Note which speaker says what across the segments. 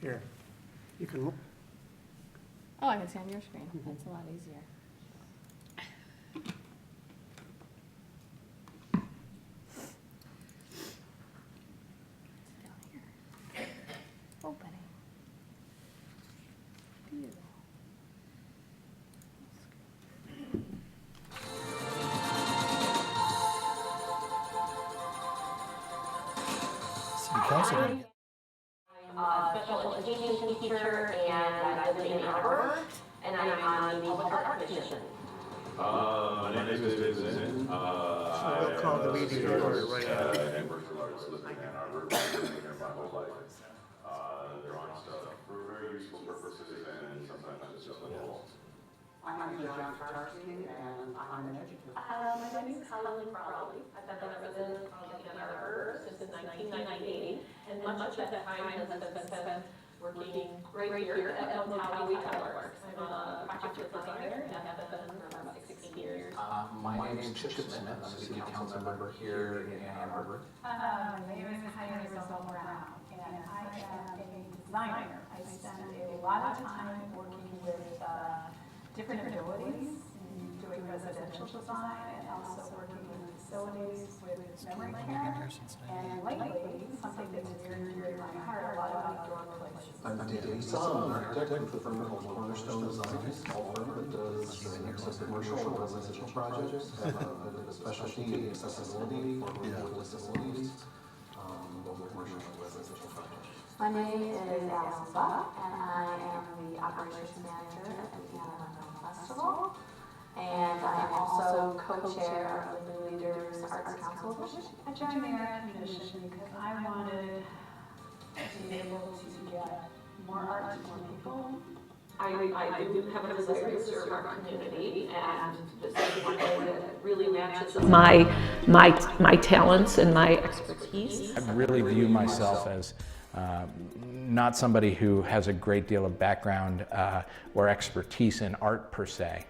Speaker 1: Here, you can look.
Speaker 2: Oh, I can see on your screen. That's a lot easier. Down here. Opening. Beautiful.
Speaker 1: City Council meeting.
Speaker 3: I'm a special education teacher and I live in Arbor, and I'm on the Public Art Commission.
Speaker 4: My name is Vincent.
Speaker 1: We'll call the meeting to order right now.
Speaker 4: And worked for artists living in Ann Arbor. Been here my whole life. Drawing stuff for very useful purposes, and sometimes it's just a little.
Speaker 5: I'm John Katarski, and I'm an educator.
Speaker 3: My name is Colleen Crowley. I've been a resident of Ann Arbor since 1998, and much of that time has been spent working right here at Untitled Chapter. I'm a project designer and have been for about 16 years.
Speaker 5: My name is Chip Smith. I'm a city council member here in Ann Arbor.
Speaker 6: My name is Heidi Rizal Brown, and I am a designer. I spend a lot of time working with different abilities in doing residential design and also working in facilities with memory care. And lately, something that's near and dear to my heart, a lot of outdoor places.
Speaker 5: I'm Dave Esau, an architect with the firm called Cornerstone Design, a small firm that does a mix of commercial and residential projects. Have a specialty in accessibility for people with disabilities, both commercial and residential projects.
Speaker 2: My name is Allison Buck, and I am the operations manager at the Ann Arbor Festival. And I am also co-chair of the New Leaders Arts Council.
Speaker 6: I joined the Art Commission because I wanted to be able to get more art to more people.
Speaker 3: I do have a desire to serve our community, and this is one thing that really matches my talents and my expertise.
Speaker 7: I really view myself as not somebody who has a great deal of background or expertise in art per se,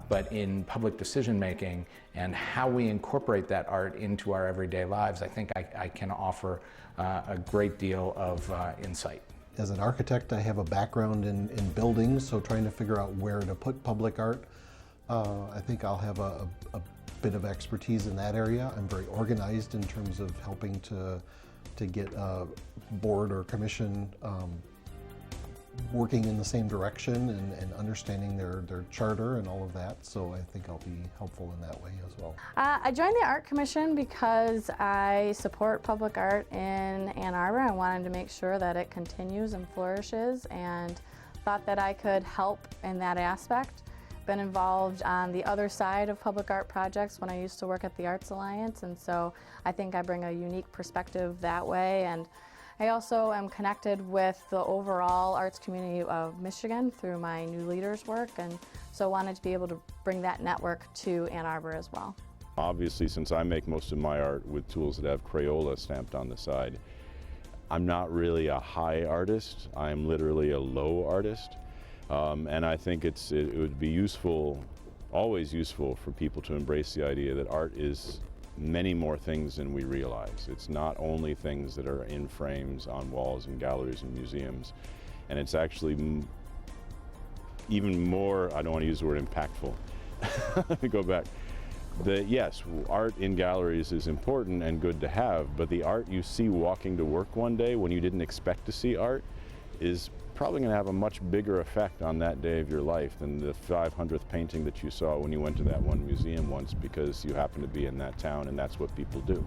Speaker 7: but in public decision making and how we incorporate that art into our everyday lives. I think I can offer a great deal of insight.
Speaker 8: As an architect, I have a background in buildings, so trying to figure out where to put public art, I think I'll have a bit of expertise in that area. I'm very organized in terms of helping to get a board or commission working in the same direction and understanding their charter and all of that, so I think I'll be helpful in that way as well.
Speaker 2: I joined the Art Commission because I support public art in Ann Arbor. I wanted to make sure that it continues and flourishes, and thought that I could help in that aspect. Been involved on the other side of public art projects when I used to work at the Arts Alliance, and so I think I bring a unique perspective that way. And I also am connected with the overall arts community of Michigan through my New Leaders work, and so wanted to be able to bring that network to Ann Arbor as well.
Speaker 4: Obviously, since I make most of my art with tools that have Crayola stamped on the side, I'm not really a high artist. I'm literally a low artist. And I think it would be useful, always useful, for people to embrace the idea that art is many more things than we realize. It's not only things that are in frames on walls and galleries and museums, and it's actually even more, I don't want to use the word impactful. Let me go back. Yes, art in galleries is important and good to have, but the art you see walking to work one day when you didn't expect to see art is probably going to have a much bigger effect on that day of your life than the 500th painting that you saw when you went to that one museum once because you happen to be in that town and that's what people do.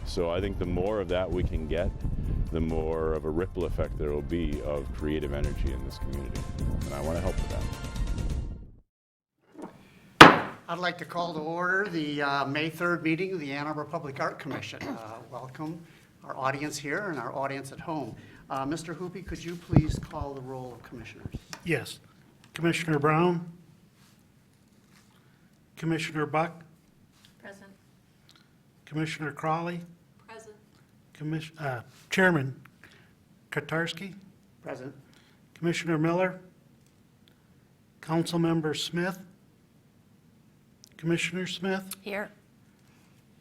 Speaker 4: So I think the more of that we can get, the more of a ripple effect there will be of creative energy in this community. And I want to help with that.
Speaker 1: I'd like to call to order the May 3rd meeting of the Ann Arbor Public Art Commission. Welcome our audience here and our audience at home. Mr. Hoopy, could you please call the roll of commissioners?
Speaker 9: Yes. Commissioner Brown? Commissioner Buck?
Speaker 2: Present.
Speaker 9: Commissioner Crawley?
Speaker 2: Present.
Speaker 9: Chairman Katarski?
Speaker 1: Present.
Speaker 9: Commissioner Miller? Councilmember Smith? Commissioner Smith?
Speaker 2: Here.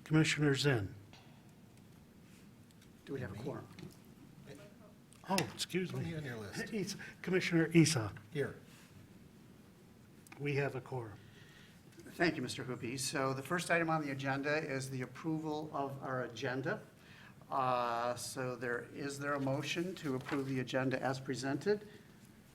Speaker 9: Commissioner Zinn?
Speaker 1: Do we have a quorum?
Speaker 9: Oh, excuse me.
Speaker 8: On your list.
Speaker 9: Commissioner Isa,
Speaker 8: Here.
Speaker 9: we have a quorum.
Speaker 1: Thank you, Mr. Hoopie. So the first item on the agenda is the approval of our agenda. So is there a motion to approve the agenda as presented?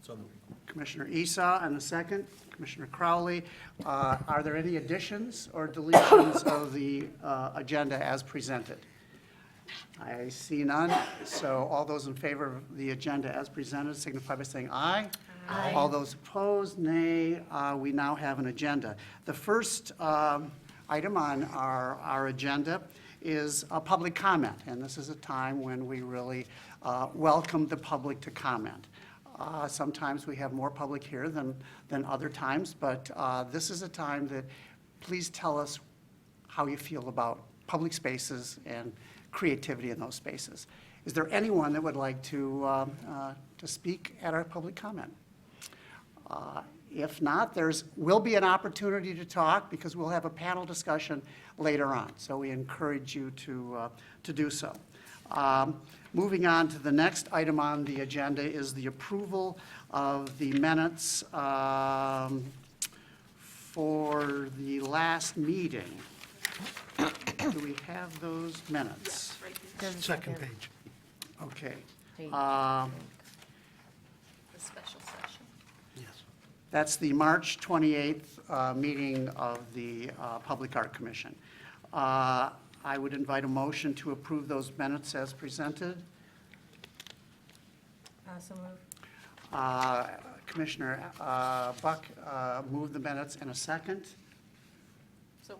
Speaker 8: So
Speaker 1: Commissioner Esau, and the second, Commissioner Crowley. Are there any additions or deletions of the agenda as presented? I see none. So all those in favor of the agenda as presented signify by saying aye. Aye. All those opposed, nay. We now have an agenda. The first item on our agenda is a public comment, and this is a time when we really welcome the public to comment. Sometimes we have more public here than other times, but this is a time that, please tell us how you feel about public spaces and creativity in those spaces. Is there anyone that would like to speak at our public comment? If not, will be an opportunity to talk because we'll have a panel discussion later on. So we encourage you to do so. Moving on to the next item on the agenda is the approval of the minutes for the last meeting. Do we have those minutes?
Speaker 9: Second page.
Speaker 1: Okay.
Speaker 3: The special session.
Speaker 9: Yes.
Speaker 1: That's the March 28th meeting of the Public Art Commission. I would invite a motion to approve those minutes as presented.
Speaker 3: So move.
Speaker 1: Commissioner Buck moved the minutes in a second.
Speaker 3: So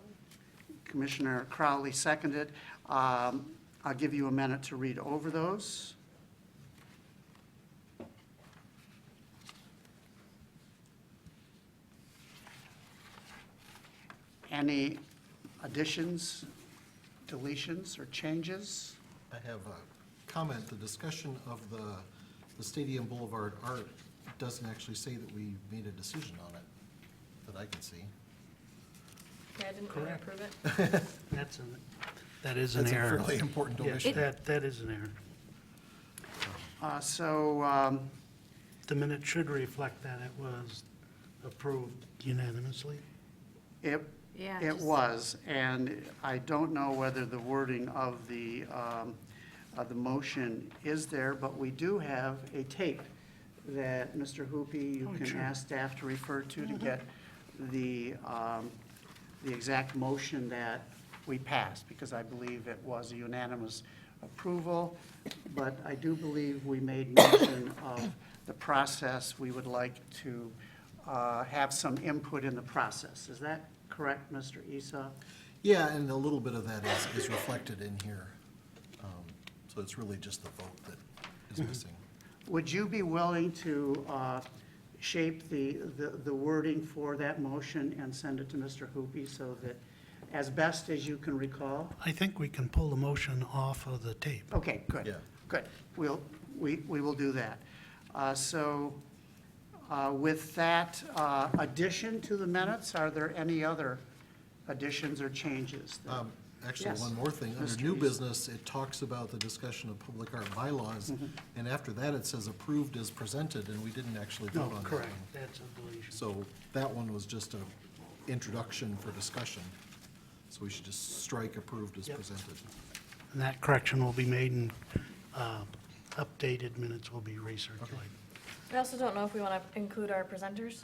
Speaker 1: Commissioner Crowley seconded. I'll give you a minute to read over those. Any additions, deletions, or changes?
Speaker 8: I have a comment. The discussion of the Stadium Boulevard art doesn't actually say that we made a decision on it, that I can see.
Speaker 3: yeah, I didn't really
Speaker 9: Correct.
Speaker 3: approve it.
Speaker 9: That is an
Speaker 8: That's a
Speaker 9: error.
Speaker 8: fairly important
Speaker 9: Yes,
Speaker 8: omission.
Speaker 9: that is an error.
Speaker 1: So
Speaker 9: The minute should reflect that it was approved unanimously.
Speaker 3: Yeah,
Speaker 1: it
Speaker 3: just-
Speaker 1: was, and I don't know whether the wording of the motion is there, but we do have a tape that, Mr. Hoopie, you
Speaker 9: Oh,
Speaker 1: can
Speaker 9: sure.
Speaker 1: ask staff to refer to get the exact motion that we passed, because I believe it was a unanimous approval, but I do believe we made mention of the process. We would like to have some input in the process. Is that correct, Mr. Esau?
Speaker 8: Yeah, and a little bit of that is reflected in here. So it's really just the vote that is missing.
Speaker 1: Would you be willing to shape the wording for that motion and send it to Mr. Hoopie so that, as best as you can recall?
Speaker 9: I think we can pull the motion off of the tape.
Speaker 1: Okay, good.
Speaker 8: Yeah.
Speaker 1: Good. We will do that. So with that addition to the minutes, are there any other additions or changes?
Speaker 8: Actually,
Speaker 1: Yes.
Speaker 8: one more thing. Under
Speaker 1: Mr.
Speaker 8: new
Speaker 1: East.
Speaker 8: business, it talks about the discussion of public art bylaws, and after that, it says approved as presented, and we didn't actually
Speaker 9: No,
Speaker 8: vote on that
Speaker 9: correct.
Speaker 8: one.
Speaker 9: That's a deletion.
Speaker 8: So that one was just a introduction for discussion. So we should just strike approved as
Speaker 9: Yep.
Speaker 8: presented.
Speaker 9: And that correction will be made and updated minutes will be recirculated.
Speaker 10: I also don't know if we want to include our presenters,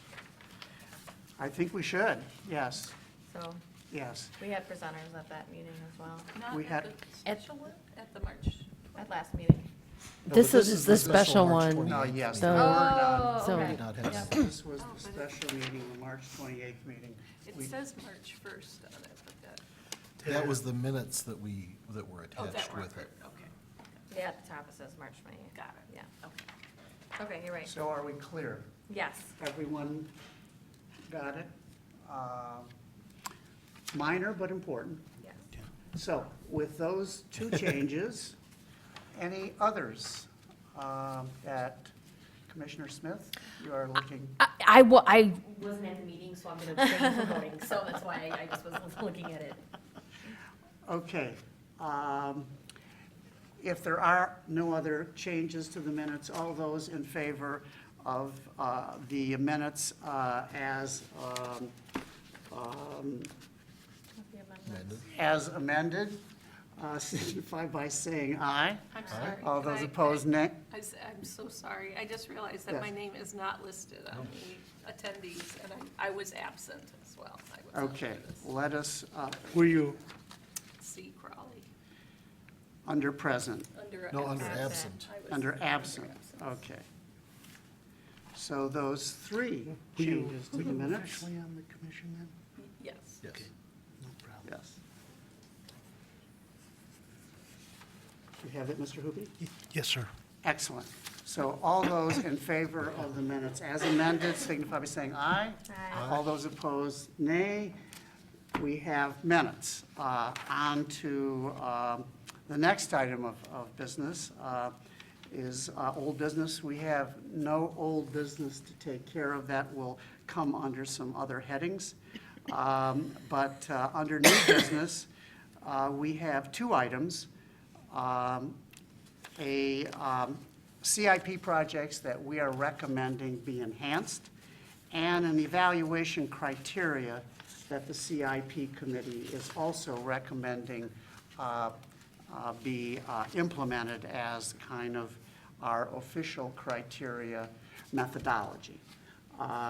Speaker 1: I think we should, yes,
Speaker 10: so
Speaker 1: yes.
Speaker 10: we had presenters at that meeting as well,
Speaker 3: Not
Speaker 1: We
Speaker 3: at
Speaker 1: had-
Speaker 3: the special one, at the March.
Speaker 10: at last meeting.
Speaker 8: No,
Speaker 11: This
Speaker 8: but
Speaker 11: is the special
Speaker 8: March
Speaker 11: one.
Speaker 8: 28th
Speaker 1: No, yes,
Speaker 8: meeting.
Speaker 1: the
Speaker 10: Oh,
Speaker 1: word
Speaker 11: So-
Speaker 10: okay.
Speaker 8: Did not have-
Speaker 1: this was the special meeting, the March 28th meeting.
Speaker 3: It
Speaker 1: We-
Speaker 3: says March 1st on it, but that,
Speaker 8: That was the minutes that were
Speaker 3: oh,
Speaker 8: attached
Speaker 3: that
Speaker 8: with
Speaker 3: weren't,
Speaker 8: it.
Speaker 10: Yeah, at the top it says March 28th.
Speaker 3: got it.
Speaker 10: Yeah,
Speaker 3: Okay.
Speaker 10: okay, you're right.
Speaker 1: So are we clear?
Speaker 10: Yes.
Speaker 1: Everyone got it? Minor but important.
Speaker 10: Yes.
Speaker 1: So with those two changes, any others that, Commissioner Smith, you are looking?
Speaker 11: I
Speaker 10: Wasn't at the meeting, so I'm going to abstain from voting, so that's why I just was looking at it.
Speaker 1: Okay. If there are no other changes to the minutes, all those in favor of the minutes as amended, signify by saying aye.
Speaker 3: I'm sorry.
Speaker 1: All those opposed, nay.
Speaker 3: I'm so sorry. I just realized that
Speaker 1: Yes.
Speaker 3: my name is not listed on the attendees, and I was absent as well. I was
Speaker 1: Okay,
Speaker 3: under this.
Speaker 1: let us,
Speaker 9: Were you,
Speaker 3: C. Crowley.
Speaker 1: under present,
Speaker 5: No, under absent.
Speaker 3: I was
Speaker 1: under absent, okay. So those three
Speaker 9: were you
Speaker 1: changes to the minutes?
Speaker 9: officially on the commission then?
Speaker 3: Yes.
Speaker 5: Yes.
Speaker 9: No problem.
Speaker 1: Yes. You have it, Mr. Hoopie?
Speaker 9: Yes, sir.
Speaker 1: Excellent. So all those in favor of the minutes as amended signify by saying aye. Aye. All those opposed, nay. We have minutes. On to the next item of business is old business. We have no old business to take care of. That will come under some other headings. But under new business, we have two items. CIP projects that we are recommending be enhanced, and an evaluation criteria that the CIP committee is also recommending be implemented as kind of our official criteria methodology.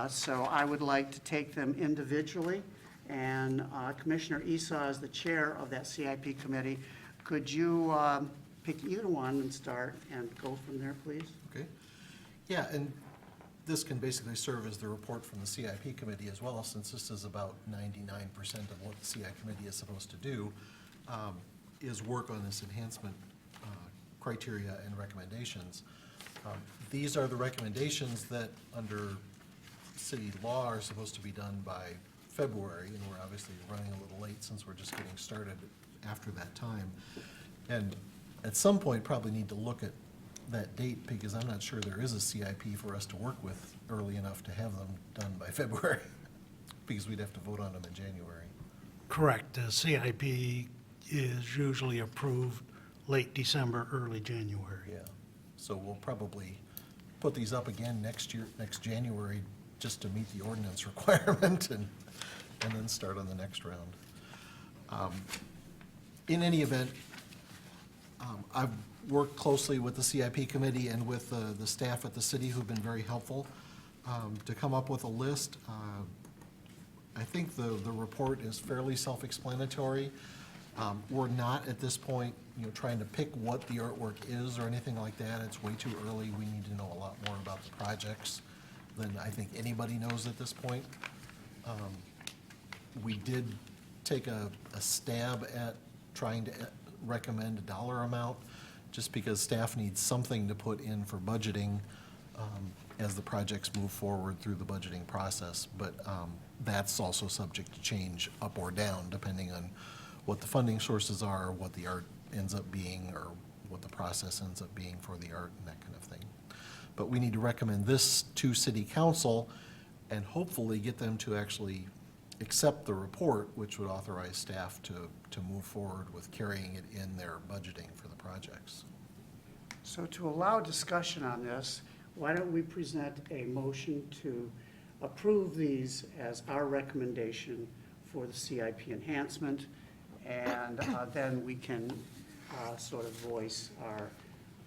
Speaker 1: So I would like to take them individually, and Commissioner Esau is the chair of that CIP committee. Could you pick either one and start and go from there, please?
Speaker 5: Okay. Yeah, and this can basically serve as the report from the CIP committee as well, since this is about 99% of what the CIP committee is supposed to do, is work on this enhancement criteria and recommendations. These are the recommendations that, under city law, are supposed to be done by February, and we're obviously running a little late since we're just getting started after that time. And at some point, probably need to look at that date, because I'm not sure there is a CIP for us to work with early enough to have them done by February, because we'd have to vote on them in January.
Speaker 9: Correct. The CIP is usually approved late December, early January.
Speaker 5: Yeah. So we'll probably put these up again next year, next January, just to meet the ordinance requirement, and then start on the next round. In any event, I've worked closely with the CIP committee and with the staff at the city, who've been very helpful to come up with a list. I think the report is fairly self-explanatory. We're not at this point, trying to pick what the artwork is or anything like that. It's way too early. We need to know a lot more about the projects than I think anybody knows at this point. We did take a stab at trying to recommend a dollar amount, just because staff needs something to put in for budgeting as the projects move forward through the budgeting process. But that's also subject to change up or down, depending on what the funding sources are, what the art ends up being, or what the process ends up being for the art and that kind of thing. But we need to recommend this to city council and hopefully get them to actually accept the report, which would authorize staff to move forward with carrying it in their budgeting for the projects.
Speaker 1: So to allow discussion on this, why don't we present a motion to approve these as our recommendation for the CIP enhancement, and then we can sort of voice our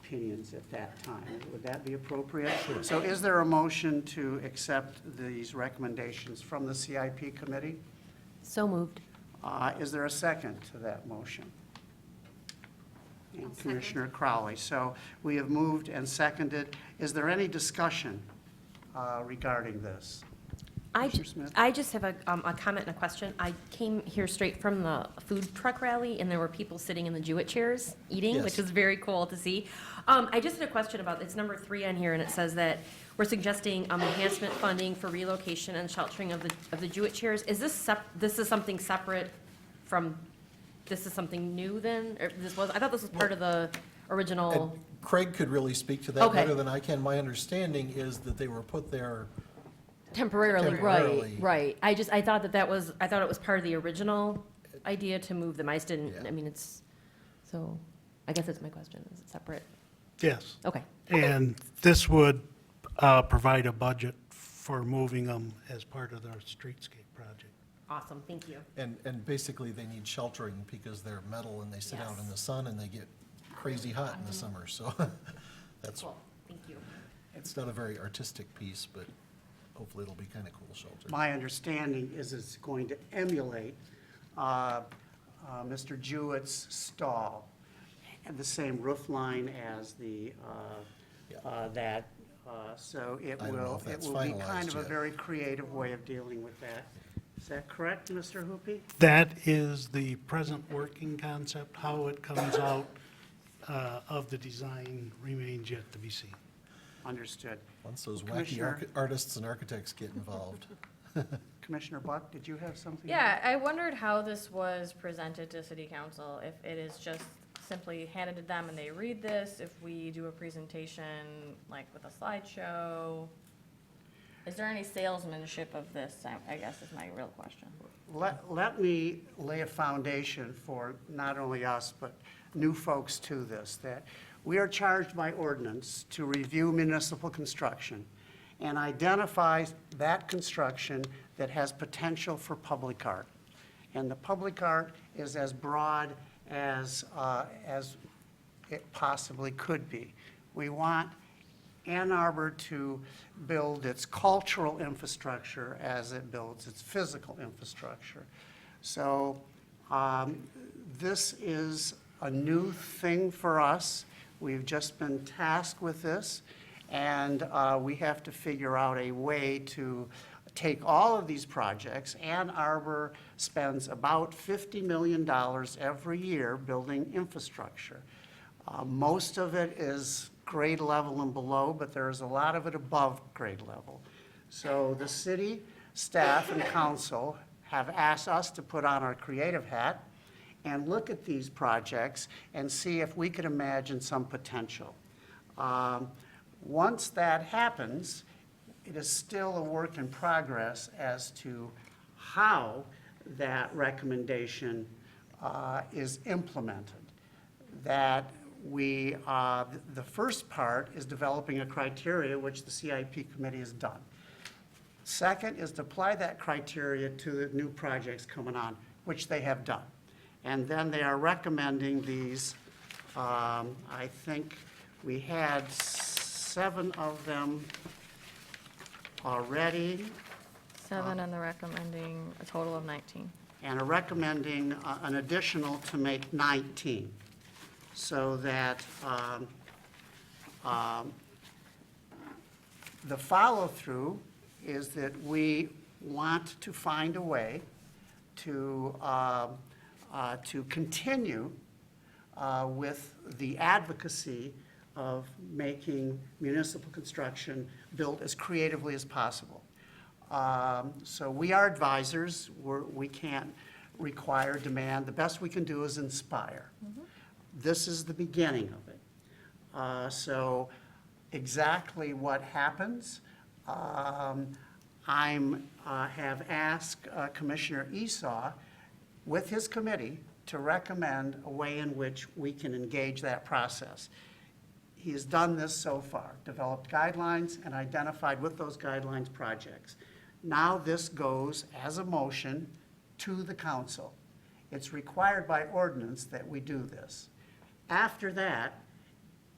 Speaker 1: opinions at that time. Would that be appropriate? Sure. So is there a motion to accept these recommendations from the CIP committee?
Speaker 10: So moved.
Speaker 1: Is there a second to that motion? And Commissioner Crowley. So we have moved and seconded. Is there any discussion regarding this? Commissioner Smith?
Speaker 10: I just have a comment and a question. I came here straight from the food truck rally, and there were people sitting in the Jewett chairs eating,
Speaker 5: Yes.
Speaker 10: which was very cool to see. I just had a question about, it's number 3 on here, and it says that we're suggesting enhancement funding for relocation and sheltering of the Jewett chairs. Is this this is something separate from, this is something new then? Or I thought this was part of the original.
Speaker 5: And Craig could really speak to that
Speaker 10: Okay.
Speaker 5: better than I can. My understanding is that they were put there.
Speaker 10: Temporarily,
Speaker 5: Temporarily.
Speaker 10: right. I thought it was part of the original idea to move them. I just didn't,
Speaker 5: Yeah.
Speaker 10: I mean, it's, so, I guess that's my question. Is it separate?
Speaker 9: Yes.
Speaker 10: Okay.
Speaker 9: And this would provide a budget for moving them as part of their streetscape project.
Speaker 10: Awesome, thank you.
Speaker 8: And basically, they need sheltering because they're metal and they sit out in the sun and they get crazy hot in the summer, so that's,
Speaker 10: Cool, thank you.
Speaker 8: it's not a very artistic piece, but hopefully it'll be kind of cool shelter.
Speaker 1: My understanding is it's going to emulate Mr. Jewett's stall, and the same roof line as the, so it
Speaker 8: I don't know
Speaker 1: will,
Speaker 8: if
Speaker 1: it
Speaker 8: that's
Speaker 1: will be kind
Speaker 8: finalized
Speaker 1: of a
Speaker 8: yet.
Speaker 1: very creative way of dealing with that. Is that correct, Mr. Hoopy?
Speaker 9: That is the present working concept. How it comes out of the design remains yet to be seen.
Speaker 1: Understood.
Speaker 8: Once those wacky
Speaker 1: Commissioner-
Speaker 8: artists and architects get involved.
Speaker 1: Commissioner Buck, did you have something?
Speaker 2: Yeah, I wondered how this was presented to city council, if it is just simply handed to them and they read this, if we do a presentation like with a slideshow. Is there any salesmanship of this, I guess is my real question.
Speaker 1: Let me lay a foundation for not only us, but new folks to this, that we are charged by ordinance to review municipal construction and identify that construction that has potential for public art. And the public art is as broad as it possibly could be. We want Ann Arbor to build its cultural infrastructure as it builds its physical infrastructure. So this is a new thing for us. We've just been tasked with this, and we have to figure out a way to take all of these projects. Ann Arbor spends about $50 million every year building infrastructure. Most of it is grade level and below, but there's a lot of it above grade level. So the city staff and council have asked us to put on our creative hat and look at these projects and see if we could imagine some potential. Once that happens, it is still a work in progress as to how that recommendation is implemented. That we, the first part is developing a criteria, which the CIP committee has done. Second is to apply that criteria to the new projects coming on, which they have done. And then they are recommending these, I think we had 7 of them already,
Speaker 2: 7 and they're recommending a total of 19.
Speaker 1: and are recommending an additional to make 19. So that the follow-through is that we want to find a way to continue with the advocacy of making municipal construction built as creatively as possible. So we are advisors. We can't require, demand. The best we can do is inspire. This is the beginning of it. So exactly what happens, I have asked Commissioner Esau with his committee to recommend a way in which we can engage that process. He has done this so far, developed guidelines and identified with those guidelines projects. Now this goes as a motion to the council. It's required by ordinance that we do this. After that,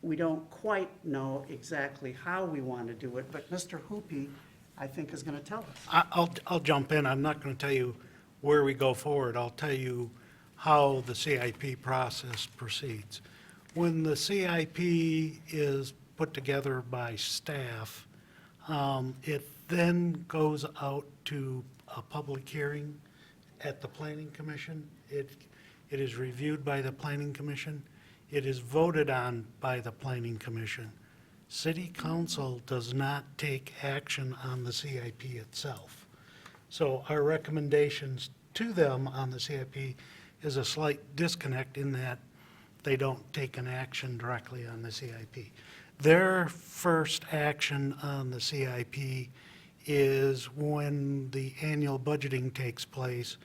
Speaker 1: we don't quite know exactly how we want to do it, but Mr. Hoopy, I think, is going to tell us.
Speaker 9: I'll jump in. I'm not going to tell you where we go forward. I'll tell you how the CIP process proceeds. When the CIP is put together by staff, it then goes out to a public hearing at the Planning Commission. It is reviewed by the Planning Commission. It is voted on by the Planning Commission. City Council does not take action on the CIP itself. So our recommendations to them on the CIP is a slight disconnect in that they don't take an action directly on the CIP. Their first action on the CIP is when the annual budgeting takes place.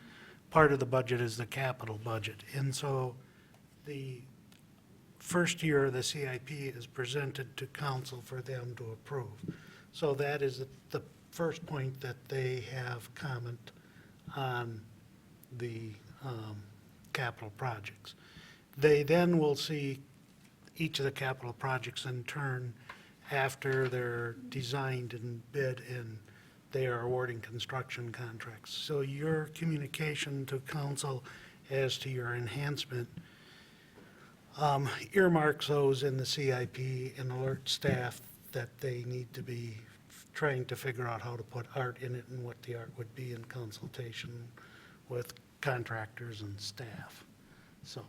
Speaker 9: Part of the budget is the capital budget. And so the first year of the CIP is presented to council for them to approve. So that is the first point that they have comment on the capital projects. They then will see each of the capital projects in turn after they're designed and bid and they are awarding construction contracts. So your communication to council as to your enhancement earmarks those in the CIP and alert staff that they need to be trying to figure out how to put art in it and what the art would be in consultation with contractors and staff. So,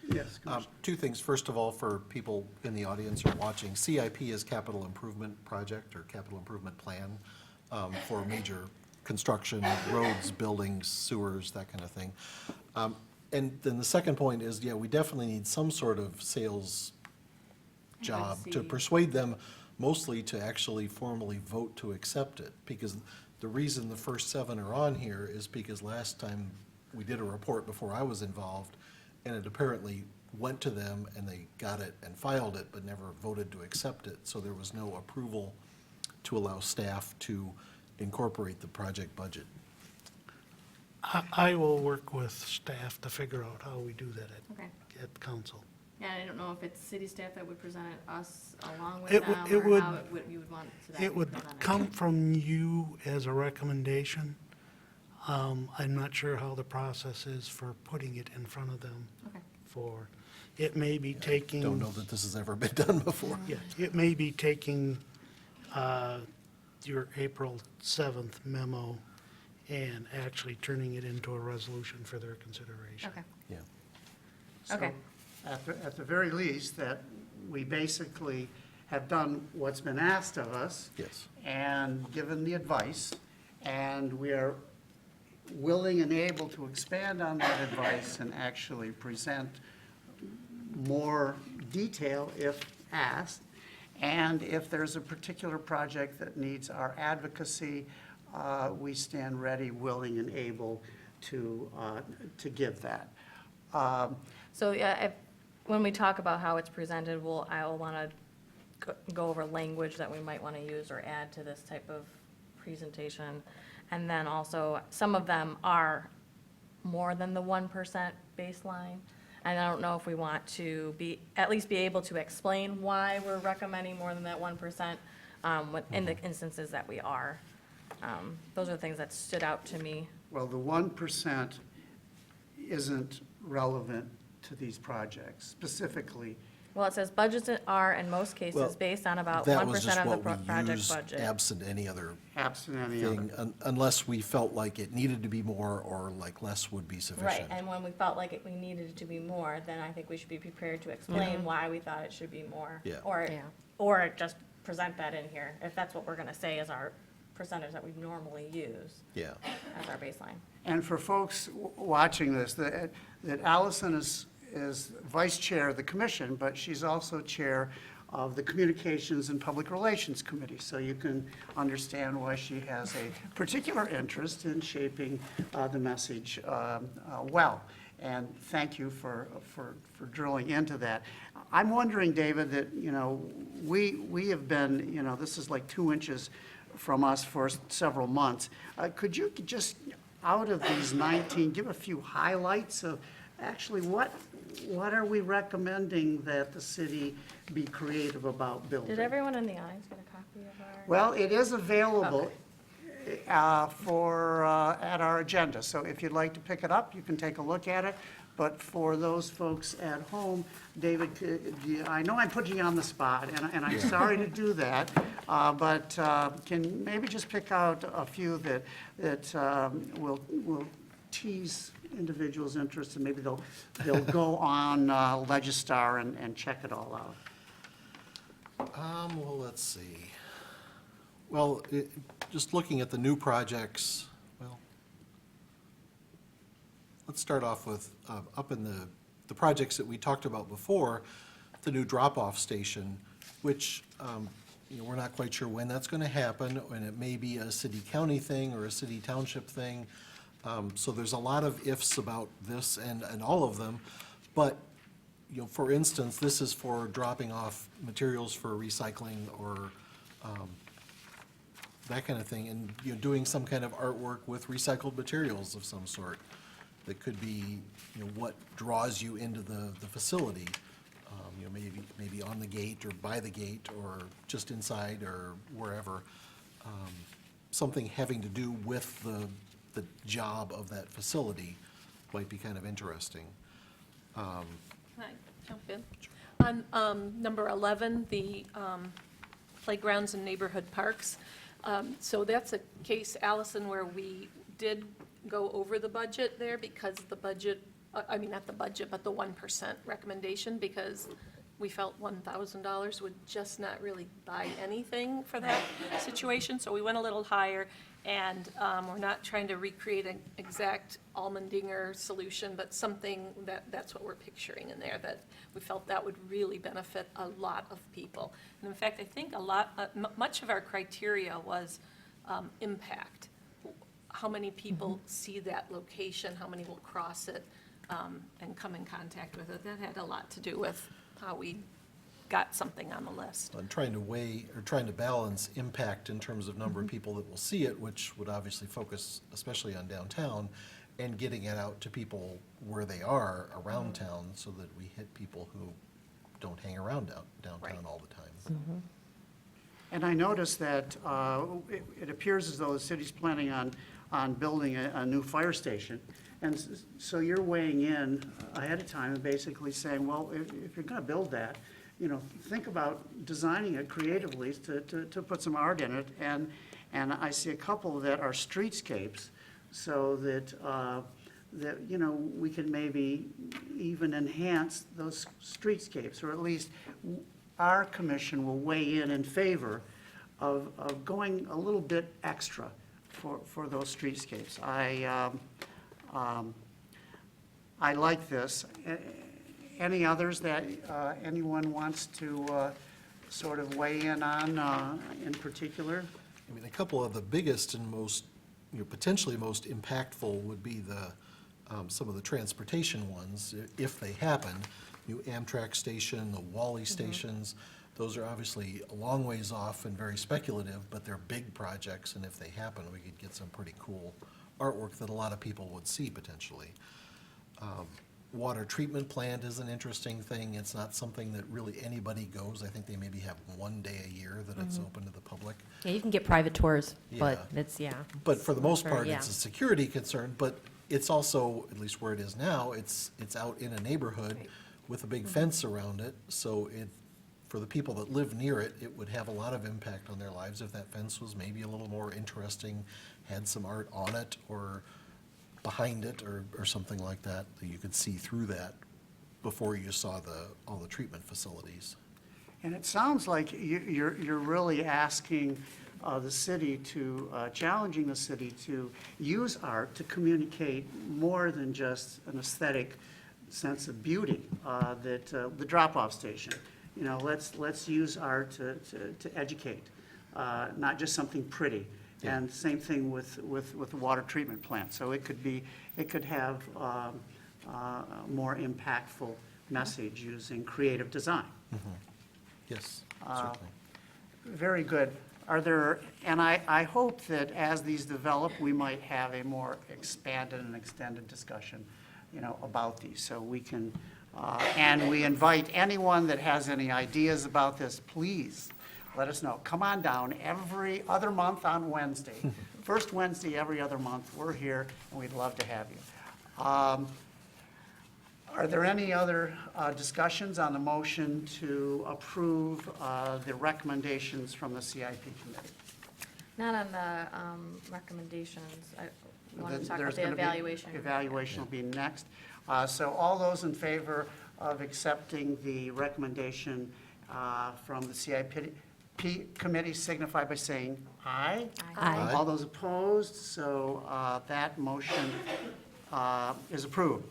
Speaker 1: Yes, Commissioner.
Speaker 8: Two things. First of all, for people in the audience or watching, CIP is Capital Improvement Project or Capital Improvement Plan for major construction, roads, buildings, sewers, that kind of thing. And then the second point is, yeah, we definitely need some sort of sales job to persuade them mostly to actually formally vote to accept it. Because the reason the first 7 are on here is because last time we did a report before I was involved, and it apparently went to them and they got it and filed it, but never voted to accept it. So there was no approval to allow staff to incorporate the project budget.
Speaker 9: I will work with staff to figure out how we do that
Speaker 2: Okay.
Speaker 9: at council.
Speaker 2: Yeah, I don't know if it's city staff that would present it, us along with
Speaker 9: It
Speaker 2: them,
Speaker 9: would-
Speaker 2: or how you would want that
Speaker 9: It would
Speaker 2: presented.
Speaker 9: come from you as a recommendation. I'm not sure how the process is for putting it in front of them
Speaker 2: Okay.
Speaker 9: for, it may be taking.
Speaker 8: Don't know that this has ever been done before.
Speaker 9: Yeah, it may be taking your April 7th memo and actually turning it into a resolution for their consideration.
Speaker 2: Okay,
Speaker 8: Yeah.
Speaker 1: So,
Speaker 2: okay.
Speaker 1: At the very least, that we basically have done what's been asked of us.
Speaker 8: Yes.
Speaker 1: And given the advice, and we are willing and able to expand on that advice and actually present more detail if asked. And if there's a particular project that needs our advocacy, we stand ready, willing, and able to give that.
Speaker 2: So, yeah, when we talk about how it's presented, I will want to go over language that we might want to use or add to this type of presentation. And then also, some of them are more than the 1% baseline. And I don't know if we want to at least be able to explain why we're recommending more than that 1%, in the instances that we are. Those are the things that stood out to me.
Speaker 1: Well, the 1% isn't relevant to these projects specifically.
Speaker 2: Well, it says budgets are, in most
Speaker 8: Well,
Speaker 2: cases, based on about
Speaker 8: That
Speaker 2: 1%
Speaker 8: was just
Speaker 2: of the
Speaker 8: what we
Speaker 2: project
Speaker 8: used,
Speaker 2: budget.
Speaker 8: absent any other
Speaker 1: Absent any
Speaker 8: thing,
Speaker 1: other.
Speaker 8: unless we felt like it needed to be more or like less would be
Speaker 2: Right,
Speaker 8: sufficient.
Speaker 2: and when we felt like we needed it to be more, then I think we should be prepared to explain why we thought it should be more.
Speaker 8: Yeah.
Speaker 2: Or just present that in here, if that's what we're gonna say is our percentage that we normally use
Speaker 8: Yeah.
Speaker 2: as our baseline.
Speaker 1: And for folks watching this, that Allison is vice chair of the commission, but she's also chair of the Communications and Public Relations Committee. So you can understand why she has a particular interest in shaping the message well. And thank you for drilling into that. I'm wondering, David, that, we have been, this is like 2 inches from us for several months. Could you just, out of these 19, give a few highlights of actually what are we recommending that the city be creative about building?
Speaker 2: Did everyone in the audience get a copy of our?
Speaker 1: Well, it is available at our agenda, so if you'd like to pick it up, you can take a look at it. But for those folks at home, David, I know I'm putting you on the spot, and I'm sorry to do that, but can maybe just pick out a few that will tease individuals' interest, and maybe they'll go on Legistar and check it all out.
Speaker 8: Well, let's see. Well, just looking at the new projects, well, let's start off with, up in the projects that we talked about before, the new drop-off station, which, we're not quite sure when that's going to happen, and it may be a city-county thing or a city-township thing. So there's a lot of ifs about this and all of them, but
Speaker 5: for instance, this is for dropping off materials for recycling or that kind of thing, and, doing some kind of artwork with recycled materials of some sort. That could be, what draws you into the facility. Maybe on the gate or by the gate or just inside or wherever. Something having to do with the job of that facility might be kind of interesting.
Speaker 3: Can I jump in? On number 11, the playgrounds and neighborhood parks. So that's a case, Allison, where we did go over the budget there because the budget, not the budget, but the 1% recommendation, because we felt $1,000 would just not really buy anything for that situation. So we went a little higher, and we're not trying to recreate an exact Almendinger solution, but something that's what we're picturing in there, that we felt that would really benefit a lot of people. And in fact, I think much of our criteria was impact. How many people see that location, how many will cross it and come in contact with it. That had a lot to do with how we got something on the list.
Speaker 5: I'm trying to weigh, or trying to balance impact in terms of number of people that will see it, which would obviously focus especially on downtown, and getting it out to people where they are around town so that we hit people who don't hang around downtown
Speaker 3: Right.
Speaker 5: all the time.
Speaker 1: And I noticed that it appears as though the city's planning on building a new fire station. And so you're weighing in ahead of time and basically saying, well, if you're going to build that, think about designing it creatively to put some art in it. And I see a couple that are streetscapes so that, we can maybe even enhance those streetscapes, or at least our commission will weigh in favor of going a little bit extra for those streetscapes. I like this. Any others that anyone wants to sort of weigh in on in particular?
Speaker 5: A couple of the biggest and most, potentially most impactful would be some of the transportation ones, if they happen. New Amtrak station, the Wally stations, those are obviously a long ways off and very speculative, but they're big projects, and if they happen, we could get some pretty cool artwork that a lot of people would see potentially. Water treatment plant is an interesting thing. It's not something that really anybody goes. I think they maybe have one day a year that it's open to the public.
Speaker 10: Yeah, you can get private tours, but
Speaker 5: Yeah.
Speaker 10: it's,
Speaker 5: But for the most part,
Speaker 10: Yeah.
Speaker 5: it's a security concern, but it's also, at least where it is now, it's out in a neighborhood with a big fence around it, so for the people that live near it, it would have a lot of impact on their lives if that fence was maybe a little more interesting, had some art on it or behind it or something like that, that you could see through that before you saw all the treatment facilities.
Speaker 1: And it sounds like you're really asking the city to, challenging the city to use art to communicate more than just an aesthetic sense of beauty, that the drop-off station. Let's use art to educate, not just something pretty.
Speaker 5: Yeah.
Speaker 1: And same thing with the water treatment plant. So it could have a more impactful message using creative design.
Speaker 5: Yes, certainly.
Speaker 1: Very good. And I hope that as these develop, we might have a more expanded and extended discussion, about these. So we can, and we invite anyone that has any ideas about this, please let us know. Come on down every other month on Wednesday. First Wednesday every other month, we're here, and we'd love to have you. Are there any other discussions on the motion to approve the recommendations from the CIP committee?
Speaker 2: Not on the recommendations. I want to talk about
Speaker 1: There's
Speaker 2: the
Speaker 1: gonna be-
Speaker 2: evaluation.
Speaker 1: Evaluation will be next. So all those in favor of accepting the recommendation from the CIP committee signify by saying aye.
Speaker 5: Aye.
Speaker 1: All those opposed, so that motion is approved.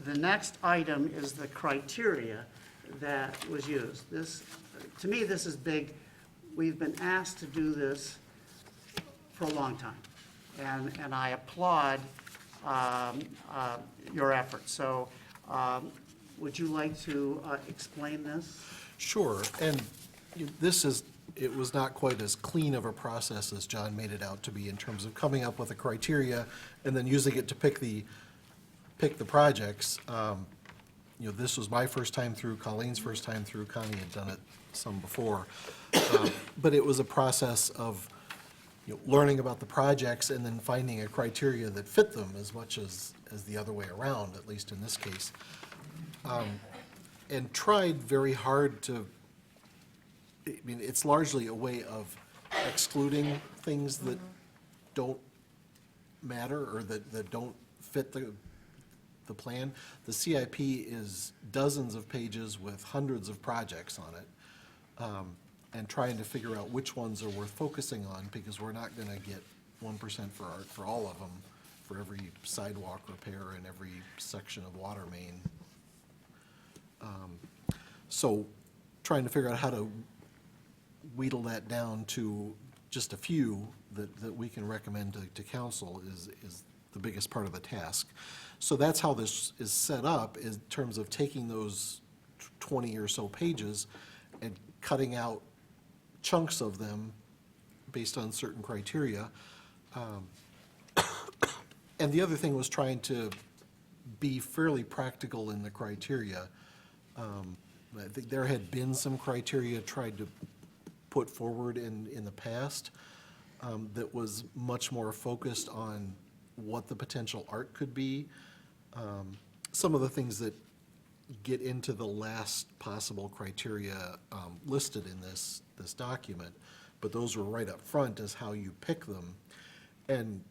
Speaker 1: The next item is the criteria that was used. To me, this is big. We've been asked to do this for a long time, and I applaud your efforts. So would you like to explain this?
Speaker 8: Sure, and this is, it was not quite as clean of a process as John made it out to be in terms of coming up with a criteria and then using it to pick the projects. This was my first time through, Colleen's first time through, Connie had done it some before. But it was a process of learning about the projects and then finding a criteria that fit them as much as the other way around, at least in this case. And tried very hard to, it's largely a way of excluding things that don't matter or that don't fit the plan. The CIP is dozens of pages with hundreds of projects on it, and trying to figure out which ones are worth focusing on, because we're not gonna get 1% for art for all of them, for every sidewalk repair and every section of water main. So trying to figure out how to wheedle that down to just a few that we can recommend to council is the biggest part of the task. So that's how this is set up, in terms of taking those 20 or so pages and cutting out chunks of them based on certain criteria. And the other thing was trying to be fairly practical in the criteria. I think there had been some criteria tried to put forward in the past that was much more focused on what the potential art could be. Some of the things that get into the last possible criteria listed in this document, but those were right up front as how you pick them. And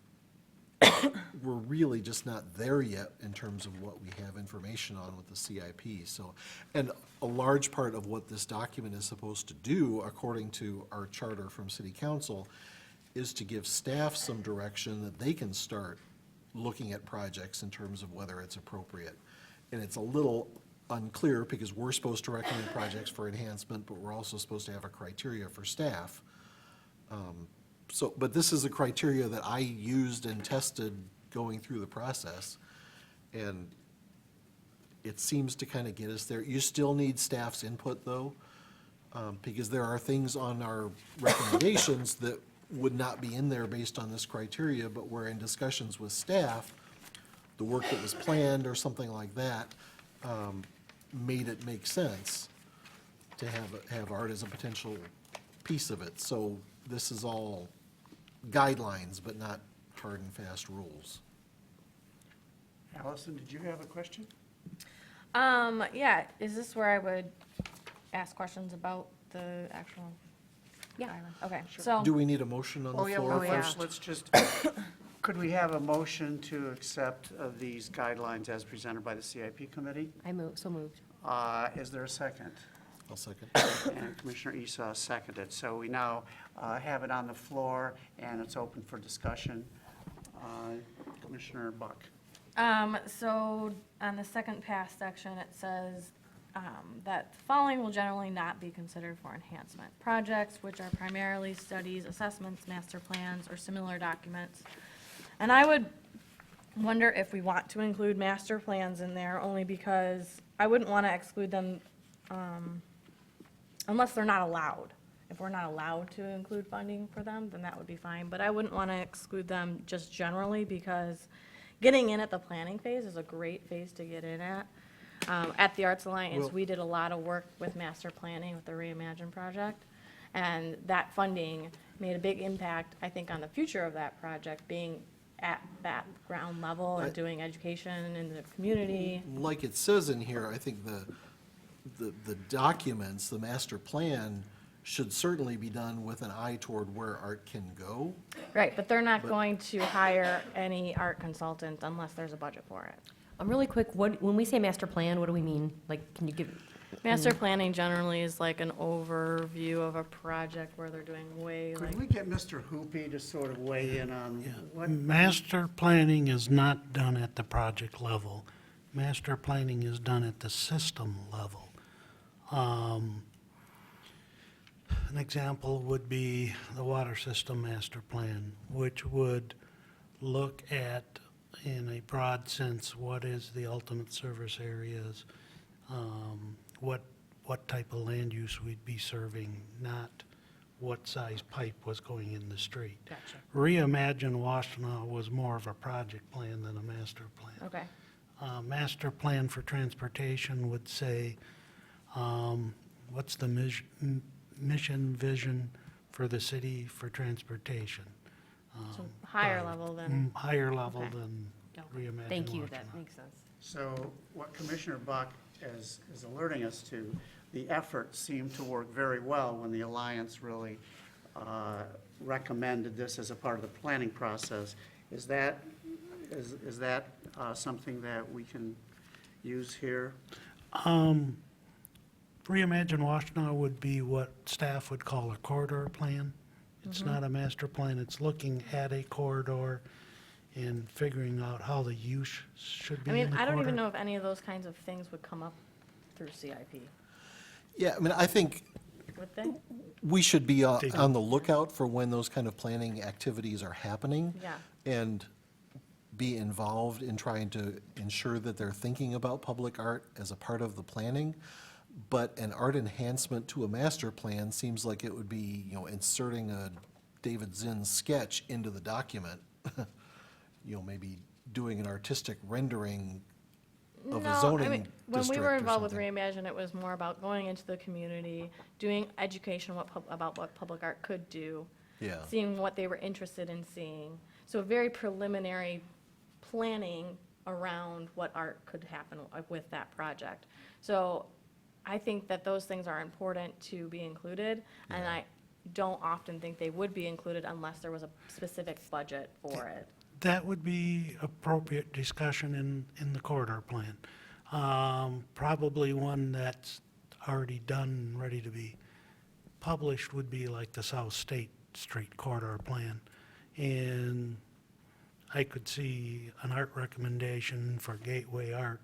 Speaker 8: we're really just not there yet in terms of what we have information on with the CIP. So, and a large part of what this document is supposed to do, according to our charter from City Council, is to give staff some direction that they can start looking at projects in terms of whether it's appropriate. And it's a little unclear because we're supposed to recommend projects for enhancement, but we're also supposed to have a criteria for staff. But this is a criteria that I used and tested going through the process, and it seems to kind of get us there. You still need staff's input, though, because there are things on our recommendations that would not be in there based on this criteria, but where in discussions with staff, the work that was planned or something like that made it make sense to have art as a potential piece of it. So this is all guidelines, but not hard and fast rules.
Speaker 1: Allison, did you have a question?
Speaker 2: Yeah, is this where I would ask questions about the actual?
Speaker 10: Yeah.
Speaker 2: island? Okay, so.
Speaker 8: Do we need a motion on the
Speaker 1: Oh, yeah,
Speaker 8: floor
Speaker 1: well,
Speaker 2: yeah.
Speaker 8: first?
Speaker 1: let's just, could we have a motion to accept these guidelines as presented by the CIP committee?
Speaker 10: So moved.
Speaker 1: Is there a second?
Speaker 8: I'll second.
Speaker 1: And Commissioner Esau seconded. So we now have it on the floor, and it's open for discussion. Commissioner Buck.
Speaker 2: So on the second pass section, it says that the following will generally not be considered for enhancement. Projects which are primarily studies, assessments, master plans, or similar documents. And I would wonder if we want to include master plans in there, only because I wouldn't want to exclude them unless they're not allowed. If we're not allowed to include funding for them, then that would be fine. But I wouldn't want to exclude them just generally, because getting in at the planning phase is a great phase to get in at. At the Arts Alliance,
Speaker 8: Well-
Speaker 2: we did a lot of work with master planning with the Reimagine project. And that funding made a big impact, I think, on the future of that project, being at that ground level and doing education in the community.
Speaker 8: Like it says in here, I think the documents, the master plan, should certainly be done with an eye toward where art can go.
Speaker 2: Right, but they're not going to hire any art consultant unless there's a budget for it.
Speaker 10: Really quick, when we say master plan, what do we mean? Like, can you give?
Speaker 2: Master planning generally is like an overview of a project where they're doing way like.
Speaker 1: Could we get Mr. Hoopy to sort of weigh in on what?
Speaker 9: Master planning is not done at the project level. Master planning is done at the system level. An example would be the water system master plan, which would look at, in a broad sense, what is the ultimate service areas, what type of land use we'd be serving, not what size pipe was going in the street.
Speaker 10: Gotcha.
Speaker 9: Reimagine Washtenaw was more of a project plan than a master plan.
Speaker 10: Okay.
Speaker 9: Master plan for transportation would say, what's the mission, vision for the city for transportation?
Speaker 10: So higher level than,
Speaker 9: Higher level
Speaker 10: Okay.
Speaker 9: than Reimagine
Speaker 10: thank you,
Speaker 9: Washtenaw.
Speaker 10: that makes sense.
Speaker 1: So what Commissioner Buck is alerting us to, the efforts seem to work very well when the Alliance really recommended this as a part of the planning process. Is that something that we can use here?
Speaker 9: Reimagine Washtenaw would be what staff would call a corridor plan. It's not a master plan, it's looking at a corridor and figuring out how the use should be
Speaker 2: I
Speaker 9: in the
Speaker 2: mean,
Speaker 9: corridor.
Speaker 2: I don't even know if any of those kinds of things would come up through CIP,
Speaker 8: Yeah, I mean, I think
Speaker 2: would they?
Speaker 8: we should be
Speaker 9: They do.
Speaker 8: on the lookout for when those kind of planning activities are happening.
Speaker 2: Yeah.
Speaker 8: And be involved in trying to ensure that they're thinking about public art as a part of the planning. But an art enhancement to a master plan seems like it would be, inserting a David Zinn sketch into the document. Maybe doing an artistic rendering of a
Speaker 2: No,
Speaker 8: zoning
Speaker 2: I mean, when we
Speaker 8: district
Speaker 2: were
Speaker 8: or
Speaker 2: involved with
Speaker 8: something.
Speaker 2: Reimagine, it was more about going into the community, doing education about what public art could do.
Speaker 8: Yeah.
Speaker 2: Seeing what they were interested in seeing. So very preliminary planning around what art could happen with that project. So I think that those things are important to be included, and I don't often think they would be included unless there was a specific budget for it.
Speaker 9: That would be appropriate discussion in the corridor plan. Probably one that's already done and ready to be published would be like the South State Street corridor plan. And I could see an art recommendation for gateway art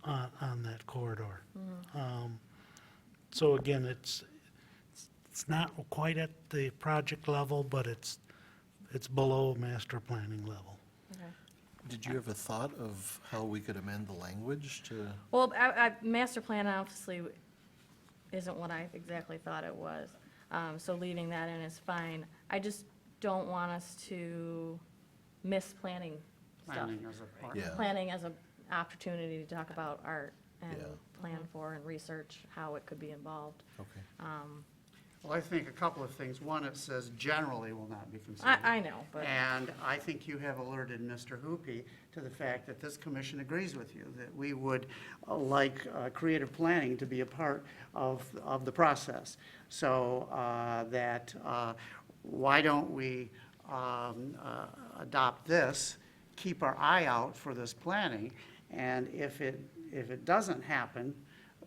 Speaker 9: on that corridor. So again, it's not quite at the project level, but it's below master planning level.
Speaker 2: Okay.
Speaker 8: Did you have a thought of how we could amend the language to?
Speaker 2: Well, master plan obviously isn't what I exactly thought it was. So leaving that in is fine. I just don't want us to miss planning stuff.
Speaker 1: Planning as a part.
Speaker 8: Yeah.
Speaker 2: Planning as an opportunity to talk about art and
Speaker 8: Yeah.
Speaker 2: plan for and research how it could be involved.
Speaker 8: Okay.
Speaker 1: Well, I think a couple of things. One, it says generally will not be considered.
Speaker 2: I know, but
Speaker 1: And I think you have alerted Mr. Hoopy to the fact that this commission agrees with you, that we would like creative planning to be a part of the process. So why don't we adopt this, keep our eye out for this planning, and if it doesn't happen,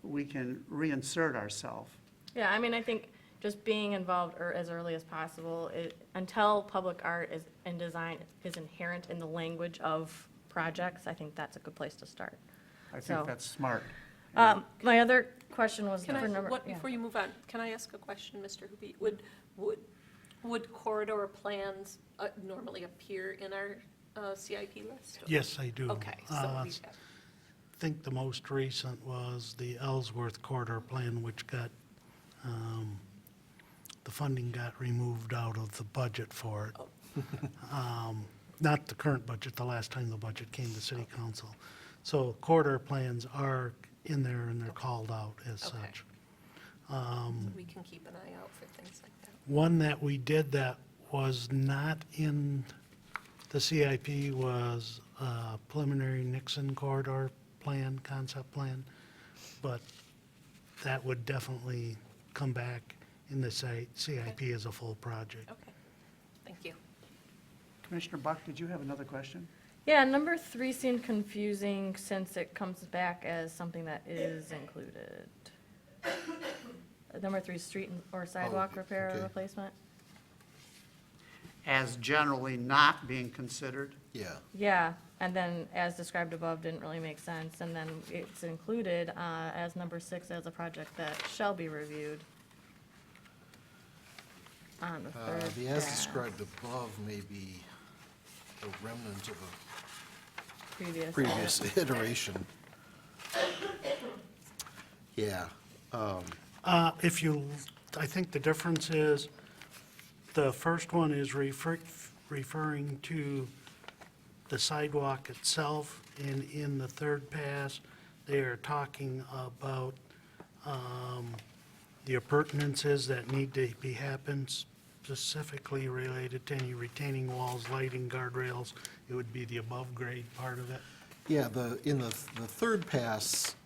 Speaker 1: we can reinsert ourselves.
Speaker 2: yeah, I mean, I think just being involved as early as possible, until public art and design is inherent in the language of projects, I think that's a good place to start.
Speaker 1: I
Speaker 2: So-
Speaker 1: think that's smart.
Speaker 2: My other question was for
Speaker 3: Can I,
Speaker 2: number,
Speaker 3: what,
Speaker 2: yeah.
Speaker 3: before you move on, can I ask a question, Mr. Hoopy? Would corridor plans normally appear in our CIP list? or-
Speaker 9: Yes, I do.
Speaker 3: Okay, so we have,
Speaker 9: I think the most recent was the Ellsworth corridor plan, which got, the funding got removed out of the budget for it. Not the current budget, the last time the budget came to city council. So corridor plans are in there and they're called out as
Speaker 3: Okay.
Speaker 9: such.
Speaker 3: so we can keep an eye out for things like that.
Speaker 9: One that we did that was not in the CIP was preliminary Nixon corridor plan, concept plan, but that would definitely come back in the CIP as a full project.
Speaker 3: Okay, thank you.
Speaker 1: Commissioner Buck, did you have another question?
Speaker 2: Yeah, number 3 seemed confusing since it comes back as something that is included. Number 3, street or sidewalk repair or
Speaker 8: okay.
Speaker 2: replacement.
Speaker 1: As generally not being considered?
Speaker 8: Yeah.
Speaker 2: Yeah, and then as described above didn't really make sense, and then it's included as number 6 as a project that shall be reviewed. On the third
Speaker 8: The as
Speaker 2: graph.
Speaker 8: described above may be a remnant of a
Speaker 2: Previous.
Speaker 8: previous iteration. Yeah.
Speaker 9: I think the difference is, the first one is referring to the sidewalk itself, and in the third pass, they are talking about the appurtenances that need to be happened, specifically related to any retaining walls, lighting, guardrails. It would be the above-grade part of it.
Speaker 8: Yeah, in the third pass,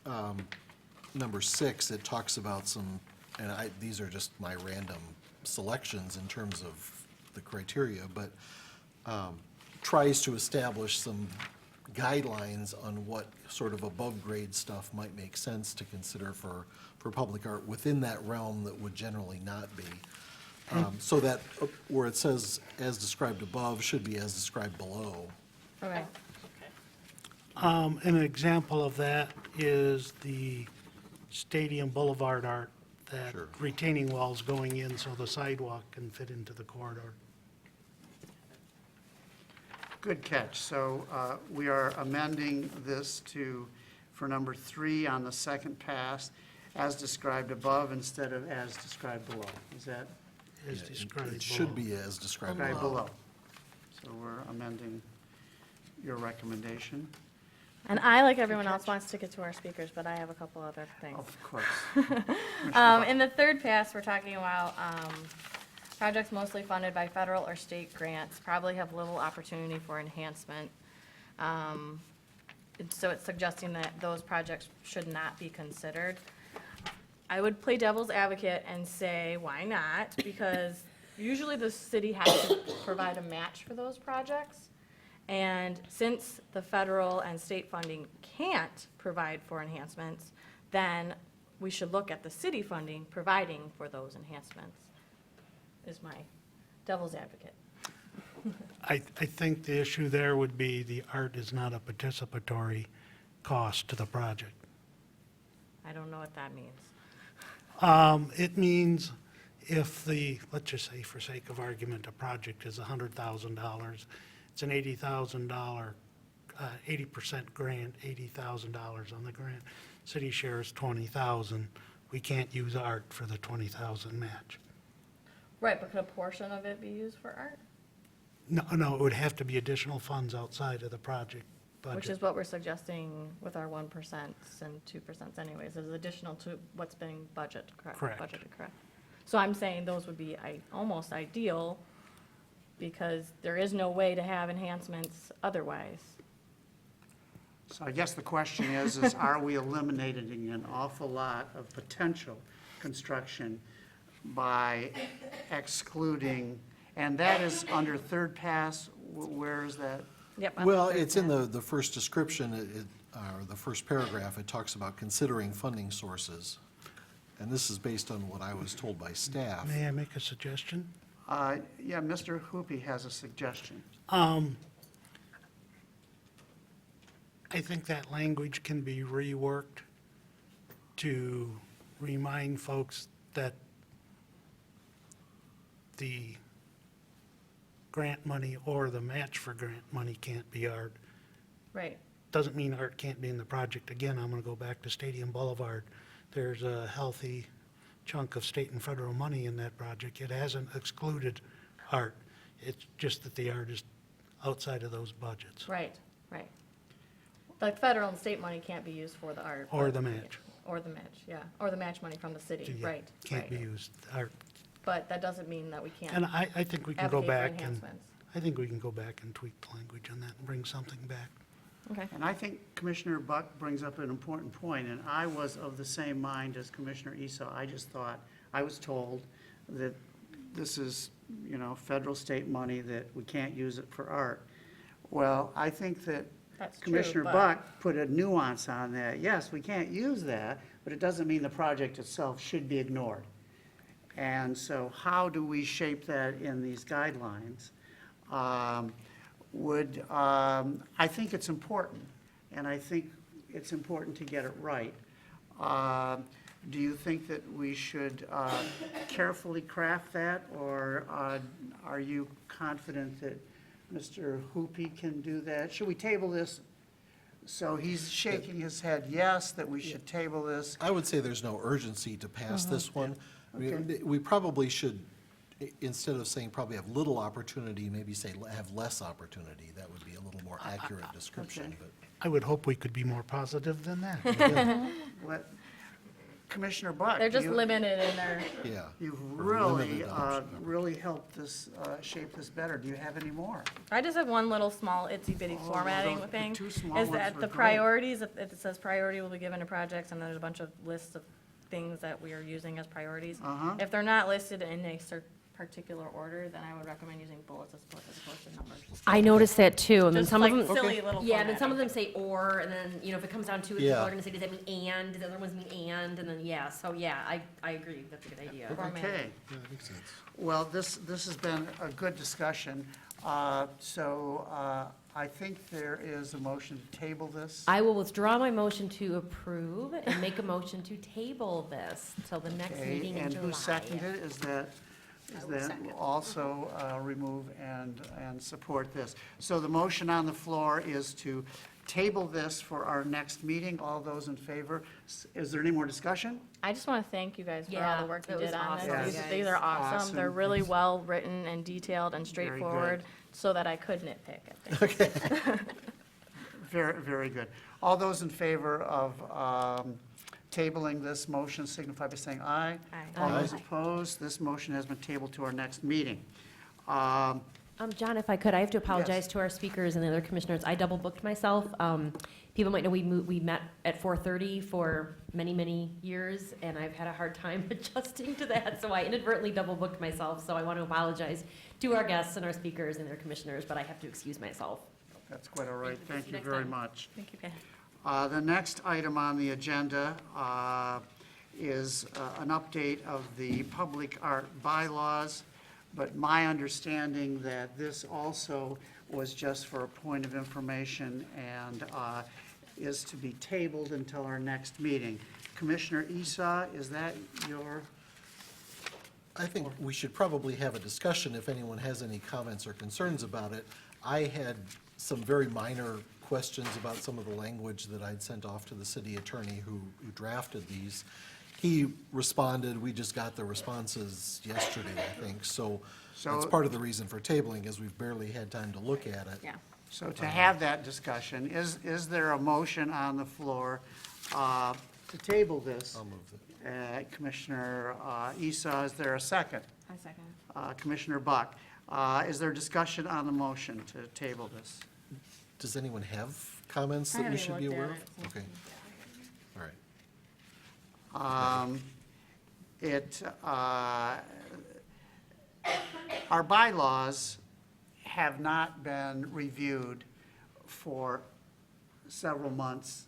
Speaker 8: number 6, it talks about some, and these are just my random selections in terms of the criteria, but tries to establish some guidelines on what sort of above-grade stuff might make sense to consider for public art within that realm that would generally not be. So that where it says as described above should be as described below.
Speaker 2: Okay.
Speaker 9: An example of that is the Stadium Boulevard art, that
Speaker 8: Sure.
Speaker 9: retaining walls going in so the sidewalk can fit into the corridor.
Speaker 1: Good catch. So we are amending this for number 3 on the second pass, as described above instead of as described below. Is that
Speaker 9: As described
Speaker 8: It should
Speaker 9: below.
Speaker 8: be as described
Speaker 1: described
Speaker 8: below.
Speaker 1: below? So we're amending your recommendation.
Speaker 2: And I, like everyone else, want to stick it to our speakers, but I have a couple other things.
Speaker 1: Of course.
Speaker 2: In the third pass, we're talking about projects mostly funded by federal or state grants, probably have little opportunity for enhancement. So it's suggesting that those projects should not be considered. I would play devil's advocate and say, why not? Because usually the city has to provide a match for those projects. And since the federal and state funding can't provide for enhancements, then we should look at the city funding providing for those enhancements, is my devil's advocate.
Speaker 9: I think the issue there would be the art is not a participatory cost to the project.
Speaker 2: I don't know what that means.
Speaker 9: It means if let's just say for sake of argument, a project is $100,000, it's an $80,000, 80% grant, $80,000 on the grant. City share is $20,000. We can't use art for the $20,000 match.
Speaker 2: Right, but could a portion of it be used for art?
Speaker 9: No, it would have to be additional funds outside of the project budget.
Speaker 2: Which is what we're suggesting with our 1% and 2% anyways, is additional to what's being budgeted, correct? Budgeted, correct. So I'm saying those would be almost ideal, because there is no way to have enhancements otherwise.
Speaker 1: So I guess the question is are we eliminating an awful lot of potential construction by excluding, and that is under third pass, where is that?
Speaker 2: Yep. on the
Speaker 8: Well,
Speaker 2: third
Speaker 8: it's in
Speaker 2: pass.
Speaker 8: the first description, or the first paragraph, it talks about considering funding sources. And this is based on what I was told by staff.
Speaker 9: May I make a suggestion?
Speaker 1: Yeah, Mr. Hoopy has a suggestion.
Speaker 9: I think that language can be reworked to remind folks that the grant money or the match for grant money can't be art.
Speaker 2: Right,
Speaker 9: Doesn't mean art can't be in the project. Again, I'm going to go back to Stadium Boulevard. There's a healthy chunk of state and federal money in that project. It hasn't excluded art. It's just that the art is outside of those budgets.
Speaker 2: right. The federal and state money can't be used for the art.
Speaker 9: Or
Speaker 2: but-
Speaker 9: the match.
Speaker 2: Or the match, yeah, or the match money from the city,
Speaker 9: Yeah,
Speaker 2: right.
Speaker 9: Can't
Speaker 2: right.
Speaker 9: be used, art.
Speaker 2: But that doesn't mean that we
Speaker 9: And
Speaker 2: can't
Speaker 9: I think we can go
Speaker 2: advocate for
Speaker 9: back and,
Speaker 2: enhancements.
Speaker 9: I think we can go back and tweak the language on that and bring something back.
Speaker 2: Okay,
Speaker 1: And I think Commissioner Buck brings up an important point, and I was of the same mind as Commissioner Esau. I just thought, I was told that this is, federal, state money, that we can't use it for art. Well, I think that
Speaker 2: that's true,
Speaker 1: Commissioner
Speaker 2: but-
Speaker 1: Buck put a nuance on that. Yes, we can't use that, but it doesn't mean the project itself should be ignored. And so how do we shape that in these guidelines? I think it's important, and I think it's important to get it right. Do you think that we should carefully craft that, or are you confident that Mr. Hoopy can do that? Should we table this So he's shaking his head yes, that we should table this.
Speaker 8: I would say there's no urgency to pass this one. I mean, we probably should, instead of saying probably have little opportunity, maybe say have less opportunity. That would be a little more accurate description,
Speaker 1: Okay.
Speaker 8: but.
Speaker 9: I would hope we could be more positive than that.
Speaker 1: What- Commissioner Buck?
Speaker 2: They're just
Speaker 1: you-
Speaker 2: limited in their,
Speaker 8: Yeah.
Speaker 1: You've
Speaker 8: Or
Speaker 1: really,
Speaker 8: limited option.
Speaker 1: really helped this, shape this better. Do you have any more?
Speaker 2: I just have one little small itsy bitty
Speaker 1: Oh,
Speaker 2: formatting
Speaker 1: those- the
Speaker 2: thing.
Speaker 1: two small
Speaker 2: Is
Speaker 1: ones
Speaker 2: that
Speaker 1: were
Speaker 2: the
Speaker 1: great.
Speaker 2: priorities, it says priority will be given to projects, and there's a bunch of lists of things that we are using as priorities.
Speaker 1: Uh-huh.
Speaker 2: If they're not listed in a particular order, then I would recommend using bullets as opposed to numbers.
Speaker 10: I noticed that too, and then
Speaker 2: Just
Speaker 10: some
Speaker 2: like
Speaker 10: of them.
Speaker 2: silly little
Speaker 10: Yeah, and then some of
Speaker 2: formatting.
Speaker 10: them say or, and then, you know, if it comes down to it,
Speaker 8: Yeah.
Speaker 10: people are gonna say, does that mean and? The other ones mean and then, yeah, so yeah, I agree, that's a good idea.
Speaker 2: Formatting.
Speaker 1: Okay.
Speaker 8: Yeah, that makes sense.
Speaker 1: Well, this has been a good discussion. I think there is a motion to table this.
Speaker 10: I will withdraw my motion to approve and make a motion to table this till the next
Speaker 1: Okay,
Speaker 10: meeting in
Speaker 1: and
Speaker 10: July.
Speaker 1: who seconded it? Is that also remove and support this? So the motion on the floor is to table this for our next meeting. All those in favor? Is there any more discussion?
Speaker 2: I just want to thank you guys for all
Speaker 10: Yeah,
Speaker 2: the work you
Speaker 10: that was
Speaker 2: did on this.
Speaker 10: awesome,
Speaker 2: These-
Speaker 1: you
Speaker 2: These are
Speaker 10: guys.
Speaker 2: awesome. They're
Speaker 1: Awesome.
Speaker 2: really well-written and detailed and
Speaker 1: Very good.
Speaker 2: straightforward, so that I could nitpick at things.
Speaker 1: Very, very good. All those in favor of tabling this motion signify by saying aye.
Speaker 2: Aye.
Speaker 1: All
Speaker 10: Aye.
Speaker 1: those opposed, this motion has been tabled to our next meeting.
Speaker 10: John, if I could, I have to apologize to our speakers and the other commissioners. I double booked myself. People might know we met at 4:30 for many, many years, and I've had a hard time adjusting to that, so I inadvertently double booked myself. So I want to apologize to our guests and our speakers and their commissioners, but I have to excuse myself.
Speaker 1: That's quite all right. Thank you
Speaker 10: Next
Speaker 1: very
Speaker 10: time.
Speaker 1: much.
Speaker 2: Thank you, Pat.
Speaker 1: The next item on the agenda is an update of the public art bylaws, but my understanding that this also was just for a point of information and is to be tabled until our next meeting. Commissioner Esau, is that your?
Speaker 8: I think we should probably have a discussion if anyone has any comments or concerns about it. I had some very minor questions about some of the language that I'd sent off to the city attorney who drafted these. He responded, we just got the responses yesterday, I think, so that's part of the reason for tabling, is we've barely had time to look at it.
Speaker 2: Yeah.
Speaker 1: So to have that discussion, is there a motion on the floor to table this?
Speaker 8: I'll move it.
Speaker 1: Commissioner Esau, is there a second?
Speaker 2: I second.
Speaker 1: Commissioner Buck, is there discussion on the motion to table this?
Speaker 8: Does anyone have comments
Speaker 2: I
Speaker 8: that we
Speaker 2: haven't
Speaker 8: should be
Speaker 2: looked
Speaker 8: aware
Speaker 2: at
Speaker 8: of?
Speaker 2: it.
Speaker 8: Okay. All right.
Speaker 1: Our bylaws have not been reviewed for several months,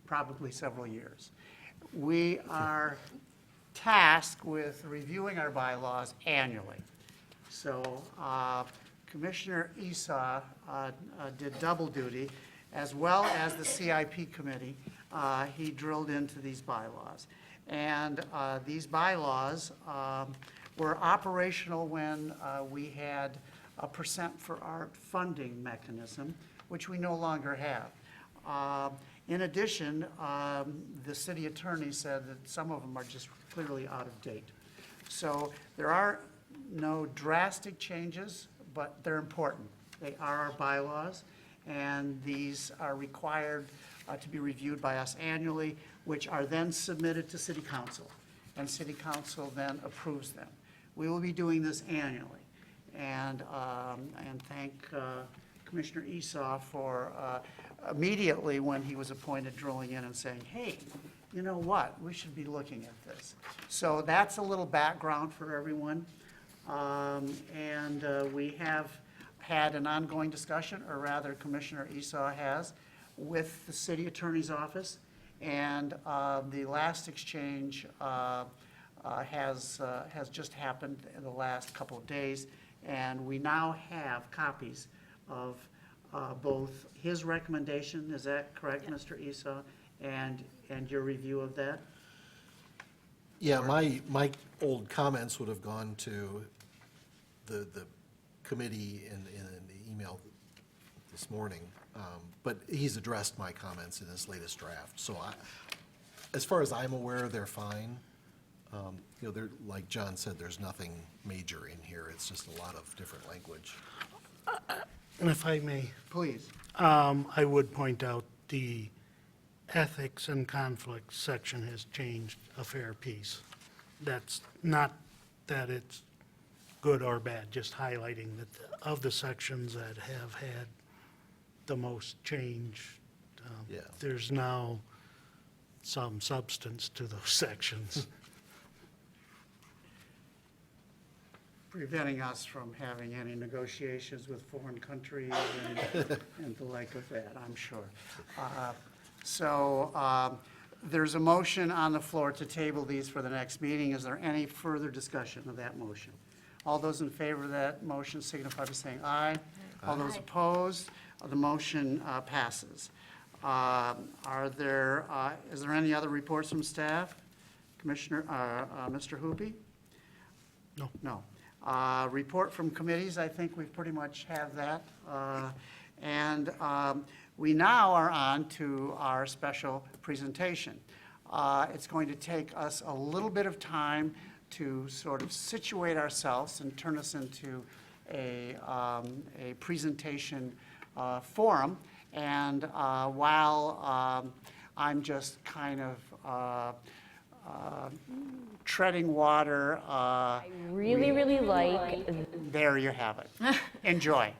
Speaker 1: probably several years. We are tasked with reviewing our bylaws annually. So Commissioner Esau did double duty, as well as the CIP committee. He drilled into these bylaws. And these bylaws were operational when we had a percent for art funding mechanism, which we no longer have. In addition, the city attorney said that some of them are just clearly out of date. So there are no drastic changes, but they're important. They are our bylaws, and these are required to be reviewed by us annually, which are then submitted to city council, and city council then approves them. We will be doing this annually, and thank Commissioner Esau for immediately when he was appointed drilling in and saying, hey, you know what, we should be looking at this. So that's a little background for everyone. We have had an ongoing discussion, or rather Commissioner Esau has, with the city attorney's office. And the last exchange has just happened in the last couple of days. And we now have copies of both his recommendation, is that correct, Mr. Esau, and your review of that?
Speaker 8: Yeah, my old comments would have gone to the committee in the email this morning, but he's addressed my comments in his latest draft. So as far as I'm aware, they're fine. You know, they're, like John said, there's nothing major in here. It's just a lot of different language.
Speaker 9: And if I may,
Speaker 1: Please.
Speaker 9: I would point out the ethics and conflict section has changed a fair piece. That's not that it's good or bad, just highlighting that of the sections that have had the most change,
Speaker 8: Yeah.
Speaker 9: there's now some substance to those sections.
Speaker 1: Preventing us from having any negotiations with foreign countries and the like with that, I'm sure. So there's a motion on the floor to table these for the next meeting. Is there any further discussion of that motion? All those in favor of that motion signify by saying aye. All those opposed, the motion passes. Is there any other reports from staff? Commissioner, Mr. Hoopy?
Speaker 9: No.
Speaker 1: No. Report from committees, I think we pretty much have that. And we now are on to our special presentation. It's going to take us a little bit of time to sort of situate ourselves and turn us into a presentation forum. And while I'm just kind of treading water.
Speaker 10: I really like
Speaker 1: There you have it. Enjoy.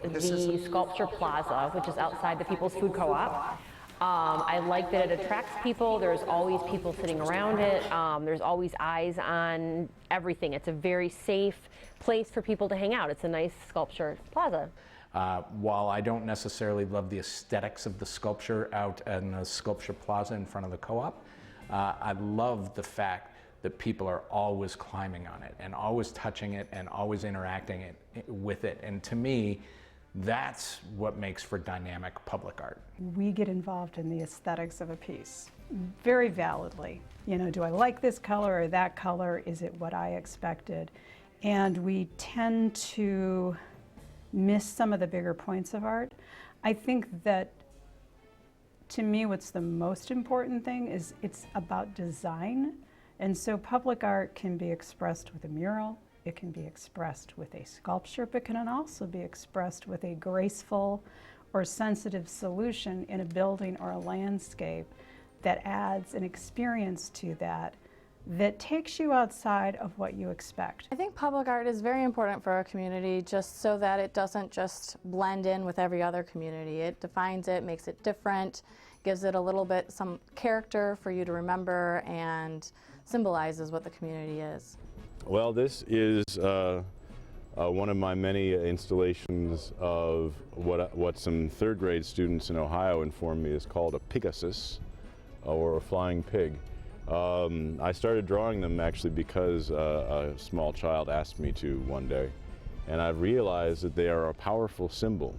Speaker 10: the Sculpture Plaza, which is outside the People's Food Co-op. I like that it attracts people. There's always people sitting around it. There's always eyes on everything. It's a very safe place for people to hang out. It's a nice sculpture plaza.
Speaker 7: While I don't necessarily love the aesthetics of the sculpture out in the Sculpture Plaza in front of the co-op, I love the fact that people are always climbing on it and always touching it and always interacting with it. And to me, that's what makes for dynamic public art.
Speaker 6: We get involved in the aesthetics of a piece very validly. You know, do I like this color or that color? Is it what I expected? And we tend to miss some of the bigger points of art. I think that, to me, what's the most important thing is it's about design. And so public art can be expressed with a mural, it can be expressed with a sculpture, but can also be expressed with a graceful or sensitive solution in a building or a landscape that adds an experience to that that takes you outside of what you expect.
Speaker 2: I think public art is very important for our community just so that it doesn't just blend in with every other community. It defines it, makes it different, gives it a little bit some character for you to remember, and symbolizes what the community is.
Speaker 4: Well, this is one of my many installations of what some third grade students in Ohio informed me is called a Pegasus, or a flying pig. I started drawing them actually because a small child asked me to one day, and I realized that they are a powerful symbol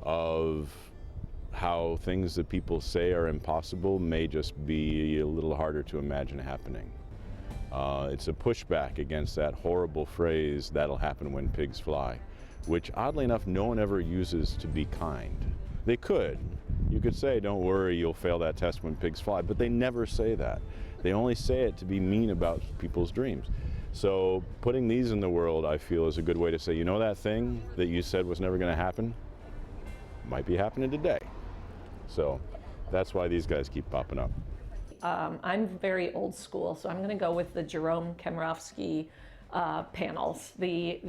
Speaker 4: of how things that people say are impossible may just be a little harder to imagine happening. It's a pushback against that horrible phrase, "that'll happen when pigs fly," which oddly enough no one ever uses to be kind. They could. You could say, "Don't worry, you'll fail that test when pigs fly," but they never say that. They only say it to be mean about people's dreams. So putting these in the world, I feel, is a good way to say, you know that thing that you said was never going to happen? Might be happening today. So that's why these guys keep popping up.
Speaker 3: I'm very old school, so I'm going to go with the Jerome Kemrowski panels. The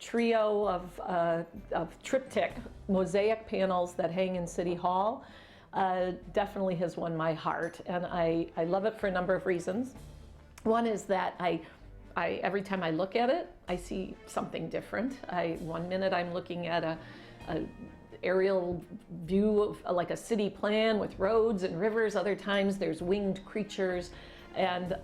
Speaker 3: trio of triptych mosaic panels that hang in City Hall definitely has won my heart, and I love it for a number of reasons. One is that I every time I look at it, I see something different. One minute I'm looking at a aerial view of like a city plan with roads and rivers. Other times there's winged creatures. And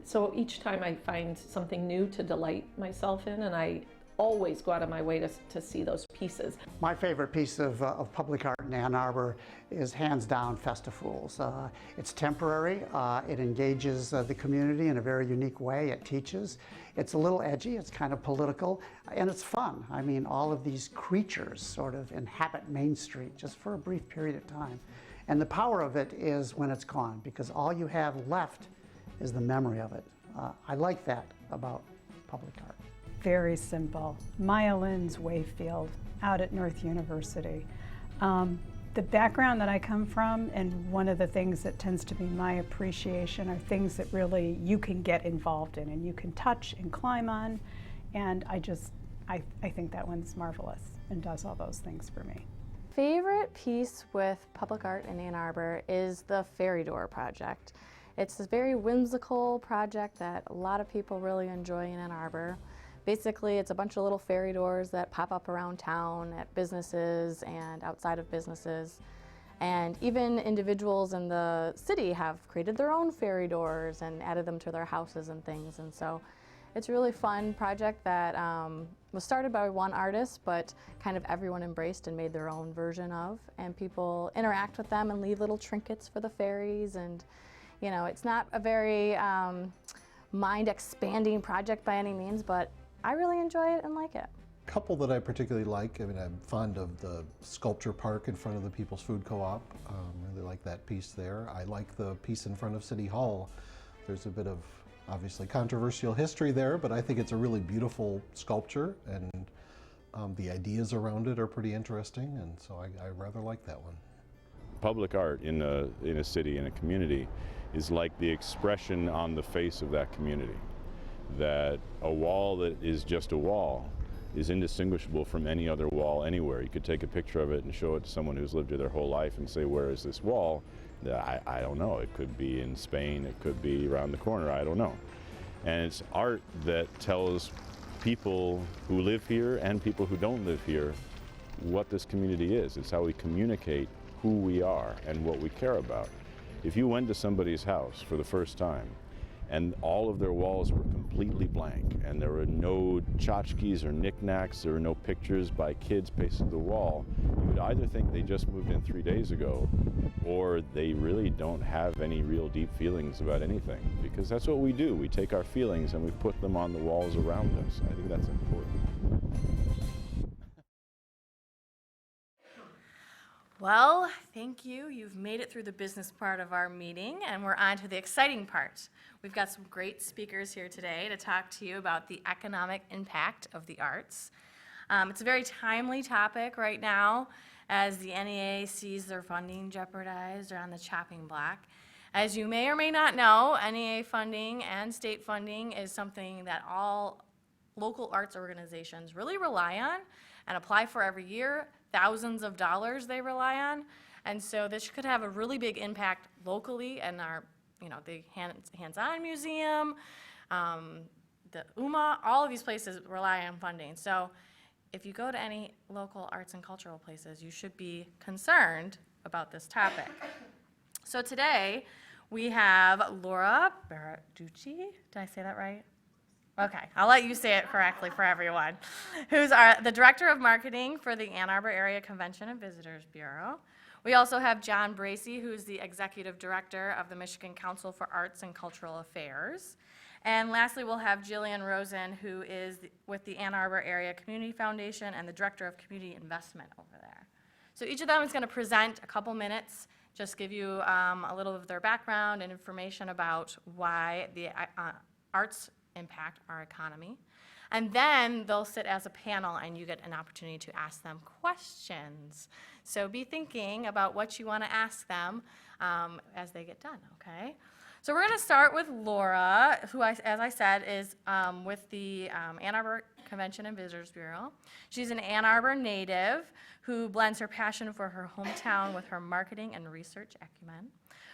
Speaker 3: so each time I find something new to delight myself in, and I always go out of my way to see those pieces.
Speaker 1: My favorite piece of public art in Ann Arbor is hands down Festivals. It's temporary, it engages the community in a very unique way, it teaches. It's a little edgy, it's kind of political, and it's fun. I mean, all of these creatures sort of inhabit Main Street just for a brief period of time. And the power of it is when it's gone, because all you have left is the memory of it. I like that about public art.
Speaker 6: Very simple. Maya Lynn's Wayfield out at North University. The background that I come from, and one of the things that tends to be my appreciation, are things that really you can get involved in and you can touch and climb on. And I think that one's marvelous and does all those things for me.
Speaker 2: Favorite piece with public art in Ann Arbor is the Fairy Door project. It's a very whimsical project that a lot of people really enjoy in Ann Arbor. Basically, it's a bunch of little fairy doors that pop up around town at businesses and outside of businesses. And even individuals in the city have created their own fairy doors and added them to their houses and things. And so it's a really fun project that was started by one artist, but kind of everyone embraced and made their own version of. And people interact with them and leave little trinkets for the fairies. And, you know, it's not a very mind-expanding project by any means, but I really enjoy it and like it.
Speaker 8: A couple that I particularly like, I mean, I'm fond of the sculpture park in front of the People's Food Co-op. Really like that piece there. I like the piece in front of City Hall. There's a bit of obviously controversial history there, but I think it's a really beautiful sculpture, and the ideas around it are pretty interesting, and so I rather like that one.
Speaker 4: Public art in a city, in a community, is like the expression on the face of that community. That a wall that is just a wall is indistinguishable from any other wall anywhere. You could take a picture of it and show it to someone who's lived here their whole life and say, where is this wall? I don't know. It could be in Spain, it could be around the corner, I don't know. And it's art that tells people who live here and people who don't live here what this community is. It's how we communicate who we are and what we care about. If you went to somebody's house for the first time and all of their walls were completely blank and there were no tchotchkes or knickknacks, there were no pictures by kids pasted to the wall, you would either think they just moved in 3 days ago or they really don't have any real deep feelings about anything, because that's what we do. We take our feelings and we put them on the walls around us. I think that's important.
Speaker 2: Well, thank you. You've made it through the business part of our meeting, and we're on to the exciting part. We've got some great speakers here today to talk to you about the economic impact of the arts. It's a very timely topic right now as the NEA sees their funding jeopardized or on the chopping block. As you may or may not know, NEA funding and state funding is something that all local arts organizations really rely on and apply for every year. Thousands of dollars they rely on, and so this could have a really big impact locally in our, the Hands-On Museum, the UMA, all of these places rely on funding. So if you go to any local arts and cultural places, you should be concerned about this topic. So today we have Laura Berarducci, did I say that right? Okay, I'll let you say it correctly for everyone, who's the Director of Marketing for the Ann Arbor Area Convention and Visitors Bureau. We also have John Bracey, who's the Executive Director of the Michigan Council for Arts and Cultural Affairs. And lastly, we'll have Jillian Rosen, who is with the Ann Arbor Area Community Foundation and the Director of Community Investment over there. So each of them is going to present a couple minutes, just give you a little of their background and information about why the arts impact our economy. And then they'll sit as a panel and you get an opportunity to ask them questions. So be thinking about what you want to ask them as they get done, okay? So we're going to start with Laura, who, as I said, is with the Ann Arbor Convention and Visitors Bureau. She's an Ann Arbor native who blends her passion for her hometown with her marketing and research acumen.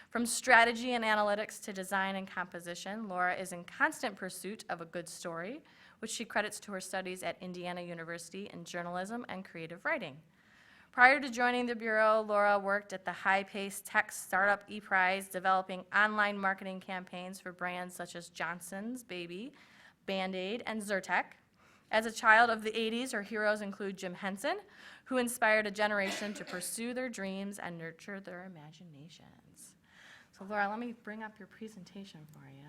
Speaker 2: From strategy and analytics to design and composition, Laura is in constant pursuit of a good story, which she credits to her studies at Indiana University in journalism and creative writing. Prior to joining the Bureau, Laura worked at the high-paced tech startup ePrize, developing online marketing campaigns for brands such as Johnson's Baby, Band-Aid, and Zyrtec. As a child of the 80s, her heroes include Jim Henson, who inspired a generation to pursue their dreams and nurture their imaginations. So Laura, let me bring up your presentation for you.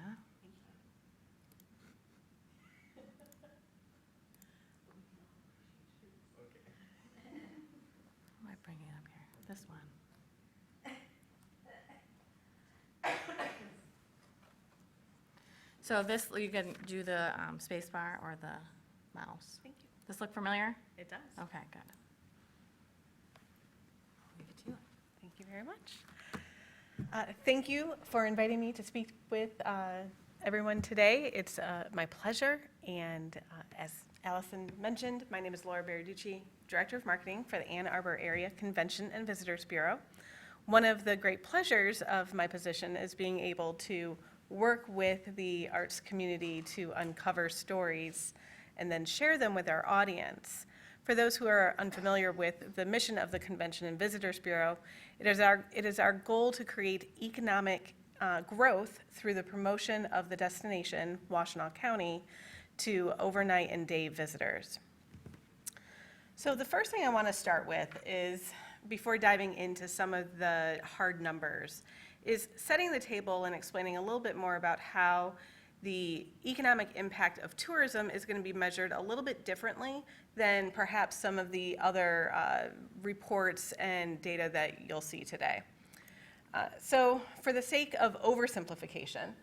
Speaker 2: What am I bringing up here? This one. So this, you can do the space bar or the mouse.
Speaker 11: Thank you.
Speaker 2: This look familiar?
Speaker 11: It does.
Speaker 2: Okay, good.
Speaker 11: Leave it to you. Thank you very much. Thank you for inviting me to speak with everyone today. It's my pleasure, and as Allison mentioned, my name is Laura Baer, Director of Marketing for the Ann Arbor Area Convention and Visitors Bureau. One of the great pleasures of my position is being able to work with the arts community to uncover stories and then share them with our audience. For those who are unfamiliar with the mission of the Convention and Visitors Bureau, it is our goal to create economic growth through the promotion of the destination, Washtenaw County, to overnight and day visitors. So the first thing I want to start with is, before diving into some of the hard numbers, is setting the table and explaining a little bit more about how the economic impact of tourism is going to be measured a little bit differently than perhaps some of the other reports and data that you'll see today. So for the sake of oversimplification,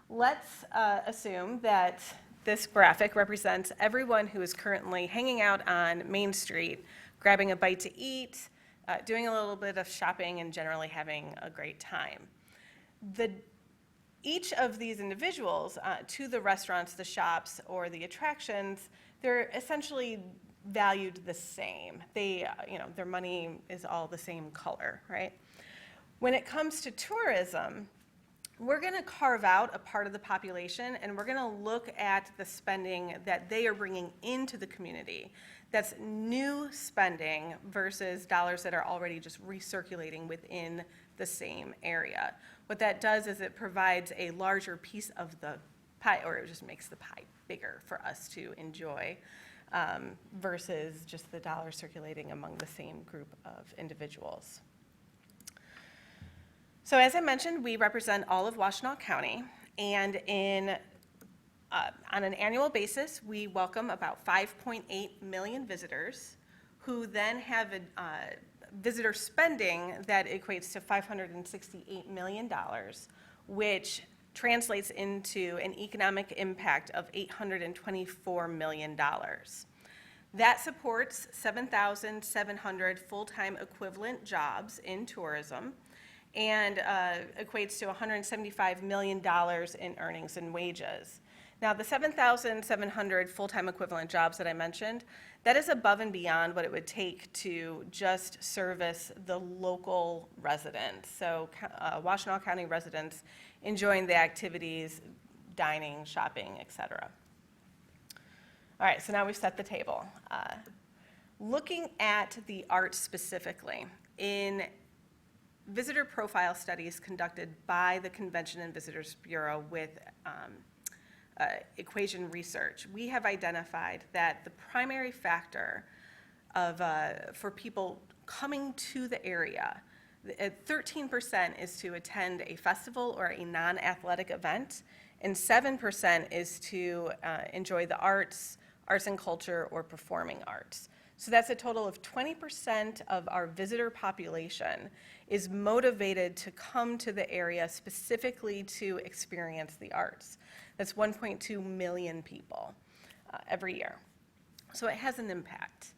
Speaker 11: let's assume that this graphic represents everyone who is currently hanging out on Main Street, grabbing a bite to eat, doing a little bit of shopping, and generally having a great time. Each of these individuals, to the restaurants, the shops, or the attractions, they're essentially valued the same. Their money is all the same color, right? When it comes to tourism, we're going to carve out a part of the population, and we're going to look at the spending that they are bringing into the community. That's new spending versus dollars that are already just recirculating within the same area. What that does is it provides a larger piece of the pie, or it just makes the pie bigger for us to enjoy, versus just the dollars circulating among the same group of individuals. So as I mentioned, we represent all of Washtenaw County, and on an annual basis, we welcome about 5.8 million visitors, who then have visitor spending that equates to $568 million, which translates into an economic impact of $824 million. That supports 7,700 full-time equivalent jobs in tourism, and equates to $175 million in earnings and wages. Now, the 7,700 full-time equivalent jobs that I mentioned, that is above and beyond what it would take to just service the local residents. So Washtenaw County residents enjoying the activities, dining, shopping, et cetera. All right, so now we've set the table. Looking at the arts specifically, in visitor profile studies conducted by the Convention and Visitors Bureau with Equation Research, we have identified that the primary factor for people coming to the area, 13% is to attend a festival or a non-athletic event, and 7% is to enjoy the arts and culture, or performing arts. So that's a total of 20% of our visitor population is motivated to come to the area specifically to experience the arts. That's 1.2 million people every year. So it has an impact.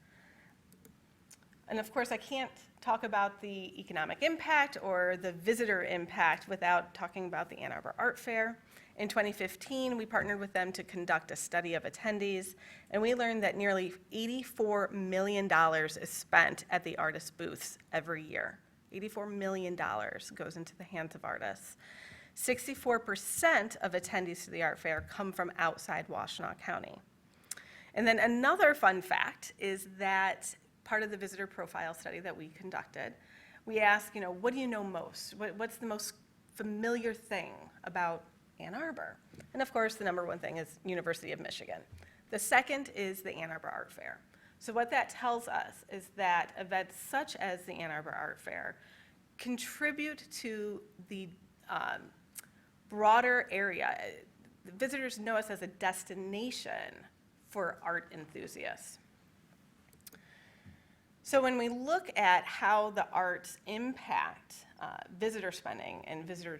Speaker 11: And of course, I can't talk about the economic impact or the visitor impact without talking about the Ann Arbor Art Fair. In 2015, we partnered with them to conduct a study of attendees, and we learned that nearly $84 million is spent at the artist booths every year. $84 million goes into the hands of artists. 64% of attendees to the art fair come from outside Washtenaw County. And then another fun fact is that part of the visitor profile study that we conducted, we asked, what do you know most? What's the most familiar thing about Ann Arbor? And of course, the number one thing is University of Michigan. The second is the Ann Arbor Art Fair. So what that tells us is that events such as the Ann Arbor Art Fair contribute to the broader area. The visitors know us as a destination for art enthusiasts. So when we look at how the arts impact visitor spending and visitor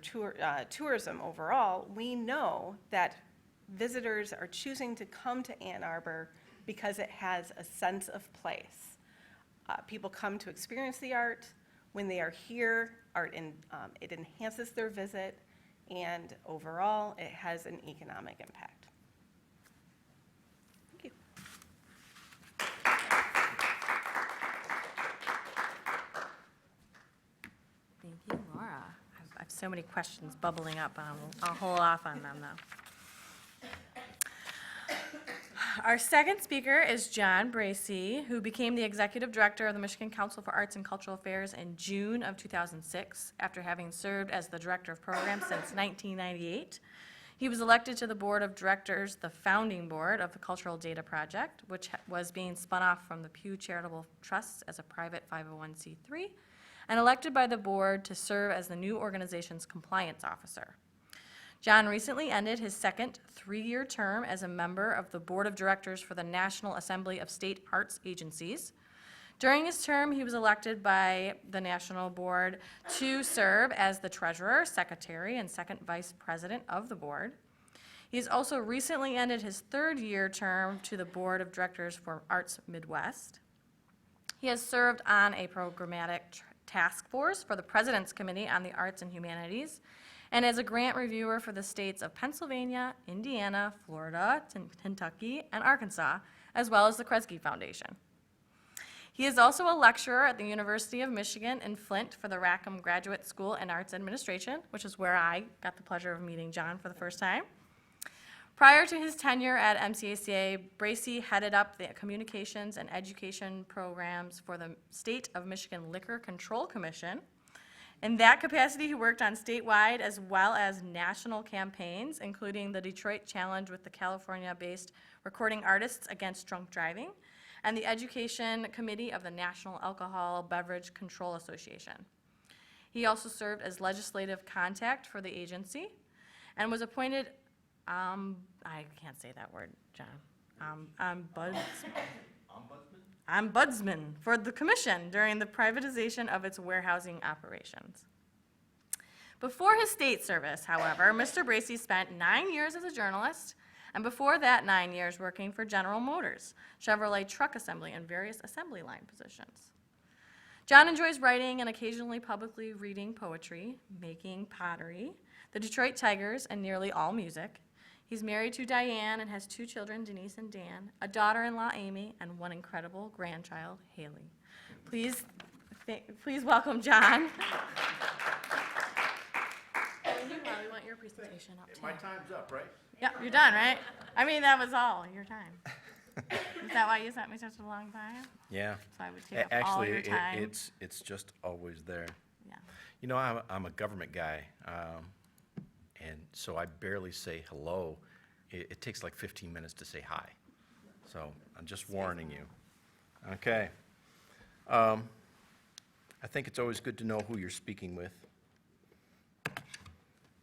Speaker 11: tourism overall, we know that visitors are choosing to come to Ann Arbor because it has a sense of place. People come to experience the art. When they are here, it enhances their visit, and overall, it has an economic impact. Thank you.
Speaker 10: Thank you, Laura. I have so many questions bubbling up. I'll hold off on them, though. Our second speaker is John Bracey, who became the Executive Director of the Michigan Council for Arts and Cultural Affairs in June of 2006, after having served as the Director of Programs since 1998. He was elected to the Board of Directors, the founding board of the Cultural Data Project, which was being spun off from the Pew Charitable Trusts as a private 501c3, and elected by the board to serve as the new organization's compliance officer. John recently ended his second 3-year term as a member of the Board of Directors for the National Assembly of State Arts Agencies. During his term, he was elected by the National Board to serve as the Treasurer, Secretary, and Second Vice President of the Board. He has also recently ended his 3rd-year term to the Board of Directors for Arts Midwest. He has served on a programmatic task force for the President's Committee on the Arts and Humanities, and as a grant reviewer for the states of Pennsylvania, Indiana, Florida, Kentucky, and Arkansas, as well as the Kresge Foundation. He is also a lecturer at the University of Michigan in Flint for the Rackham Graduate School in Arts Administration, which is where I got the pleasure of meeting John for the first time. Prior to his tenure at MCACA, Bracey headed up the communications and education programs for the State of Michigan Liquor Control Commission. In that capacity, he worked on statewide as well as national campaigns, including the Detroit Challenge with the California-based Recording Artists Against Drunk Driving, and the Education Committee of the National Alcohol Beverage Control Association. He also served as legislative contact for the agency and was appointed, I can't say that word, John, ombudsman for the commission during the privatization of its warehousing operations. Before his state service, however, Mr. Bracey spent 9 years as a journalist, and before that 9 years working for General Motors, Chevrolet Truck Assembly, and various assembly line positions. John enjoys writing and occasionally publicly reading poetry, making pottery, the Detroit Tigers, and nearly all music. He's married to Diane and has 2 children, Denise and Dan, a daughter-in-law, Amy, and 1 incredible grandchild, Haley. Please welcome John. You probably want your presentation up too.
Speaker 12: My time's up, right?
Speaker 2: Yep, you're done, right? I mean, that was all your time. Is that why you sent me such a long time?
Speaker 12: Yeah.
Speaker 2: So I would take up all your time.
Speaker 12: It's just always there.
Speaker 2: Yeah.
Speaker 12: You know, I'm a government guy, and so I barely say hello. It takes like 15 minutes to say hi. So I'm just warning you. Okay. I think it's always good to know who you're speaking with.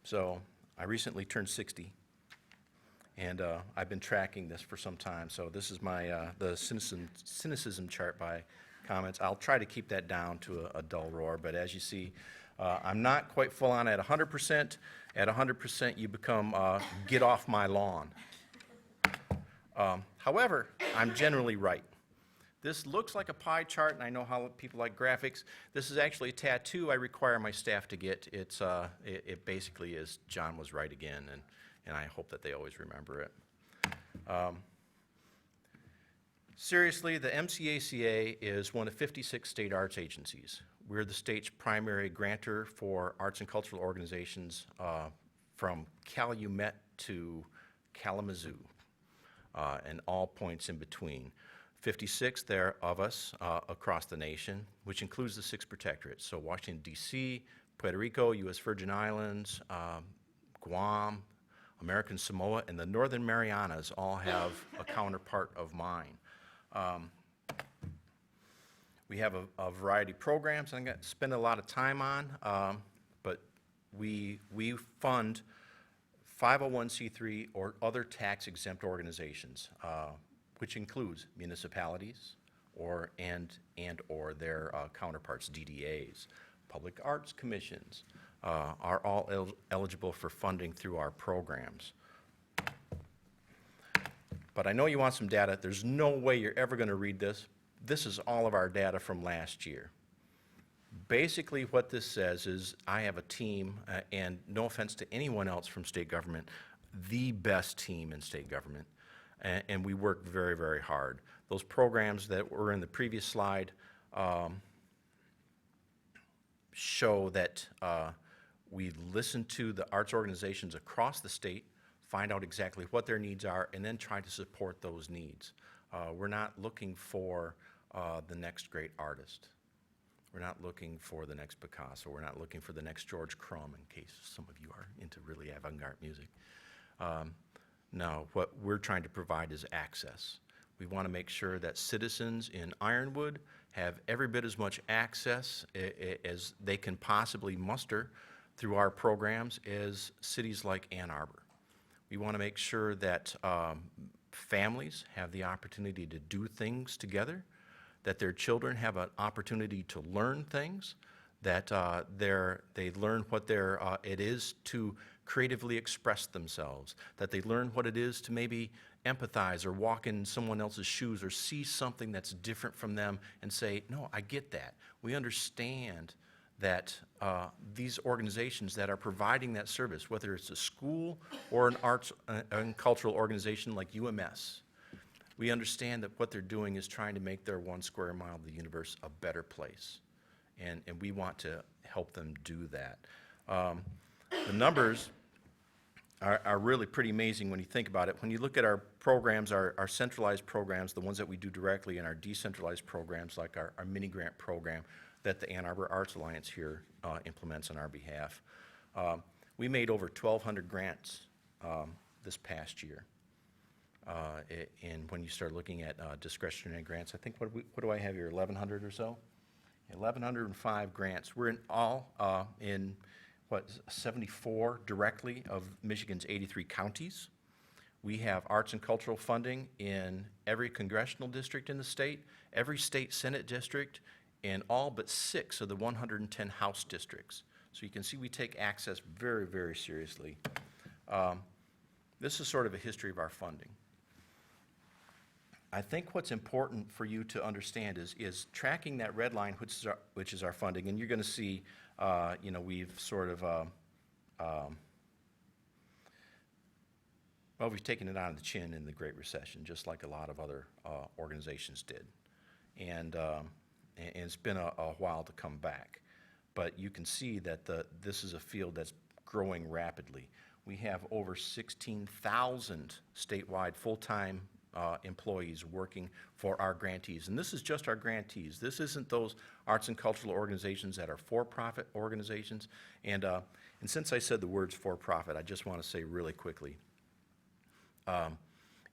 Speaker 12: So I recently turned 60, and I've been tracking this for some time. So this is my the cynicism chart by comments. I'll try to keep that down to a dull roar, but as you see, I'm not quite full on at 100%. At 100%, you become get off my lawn. However, I'm generally right. This looks like a pie chart, and I know how people like graphics. This is actually a tattoo I require my staff to get. It basically is John was right again, and I hope that they always remember it. Seriously, the MCACA is one of 56 state arts agencies. We're the state's primary grantor for arts and cultural organizations from Calumet to Kalamazoo and all points in between. 56 there of us across the nation, which includes the 6 protectorates. So Washington, D.C., Puerto Rico, U.S. Virgin Islands, Guam, American Samoa, and the Northern Marianas all have a counterpart of mine. We have a variety of programs I'm going to spend a lot of time on, but we fund 501c3 or other tax-exempt organizations, which includes municipalities or their counterparts, DDAs. Public arts commissions are all eligible for funding through our programs. But I know you want some data. There's no way you're ever going to read this. This is all of our data from last year. Basically, what this says is I have a team, and no offense to anyone else from state government, the best team in state government, and we work very, very hard. Those programs that were in the previous slide show that we listen to the arts organizations across the state, find out exactly what their needs are, and then try to support those needs. We're not looking for the next great artist. We're not looking for the next Picasso. We're not looking for the next George Crumb, in case some of you are into really avant-garde music. No, what we're trying to provide is access. We want to make sure that citizens in Ironwood have every bit as much access as they can possibly muster through our programs as cities like Ann Arbor. We want to make sure that families have the opportunity to do things together, that their children have an opportunity to learn things, that they learn what it is to creatively express themselves, that they learn what it is to maybe empathize or walk in someone else's shoes or see something that's different from them and say, no, I get that. We understand that these organizations that are providing that service, whether it's a school or an arts and cultural organization like UMS, we understand that what they're doing is trying to make their 1 square mile of the universe a better place. And we want to help them do that. The numbers are really pretty amazing when you think about it. When you look at our programs, our centralized programs, the ones that we do directly, and our decentralized programs like our mini grant program that the Ann Arbor Arts Alliance here implements on our behalf. We made over 1,200 grants this past year. And when you start looking at discretionary grants, I think, what do I have here, 1,100 or so? 1,105 grants. We're in all in 74 directly of Michigan's 83 counties. We have arts and cultural funding in every congressional district in the state, every state senate district, and all but 6 of the 110 House districts. So you can see we take access very, very seriously. This is sort of a history of our funding. I think what's important for you to understand is tracking that red line, which is our funding, and you're going to see, we've sort of, we've taken it on the chin in the Great Recession, just like a lot of other organizations did, and it's been a while to come back. But you can see that this is a field that's growing rapidly. We have over 16,000 statewide full-time employees working for our grantees. And this is just our grantees. This isn't those arts and cultural organizations that are for-profit organizations. And since I said the words for-profit, I just want to say really quickly,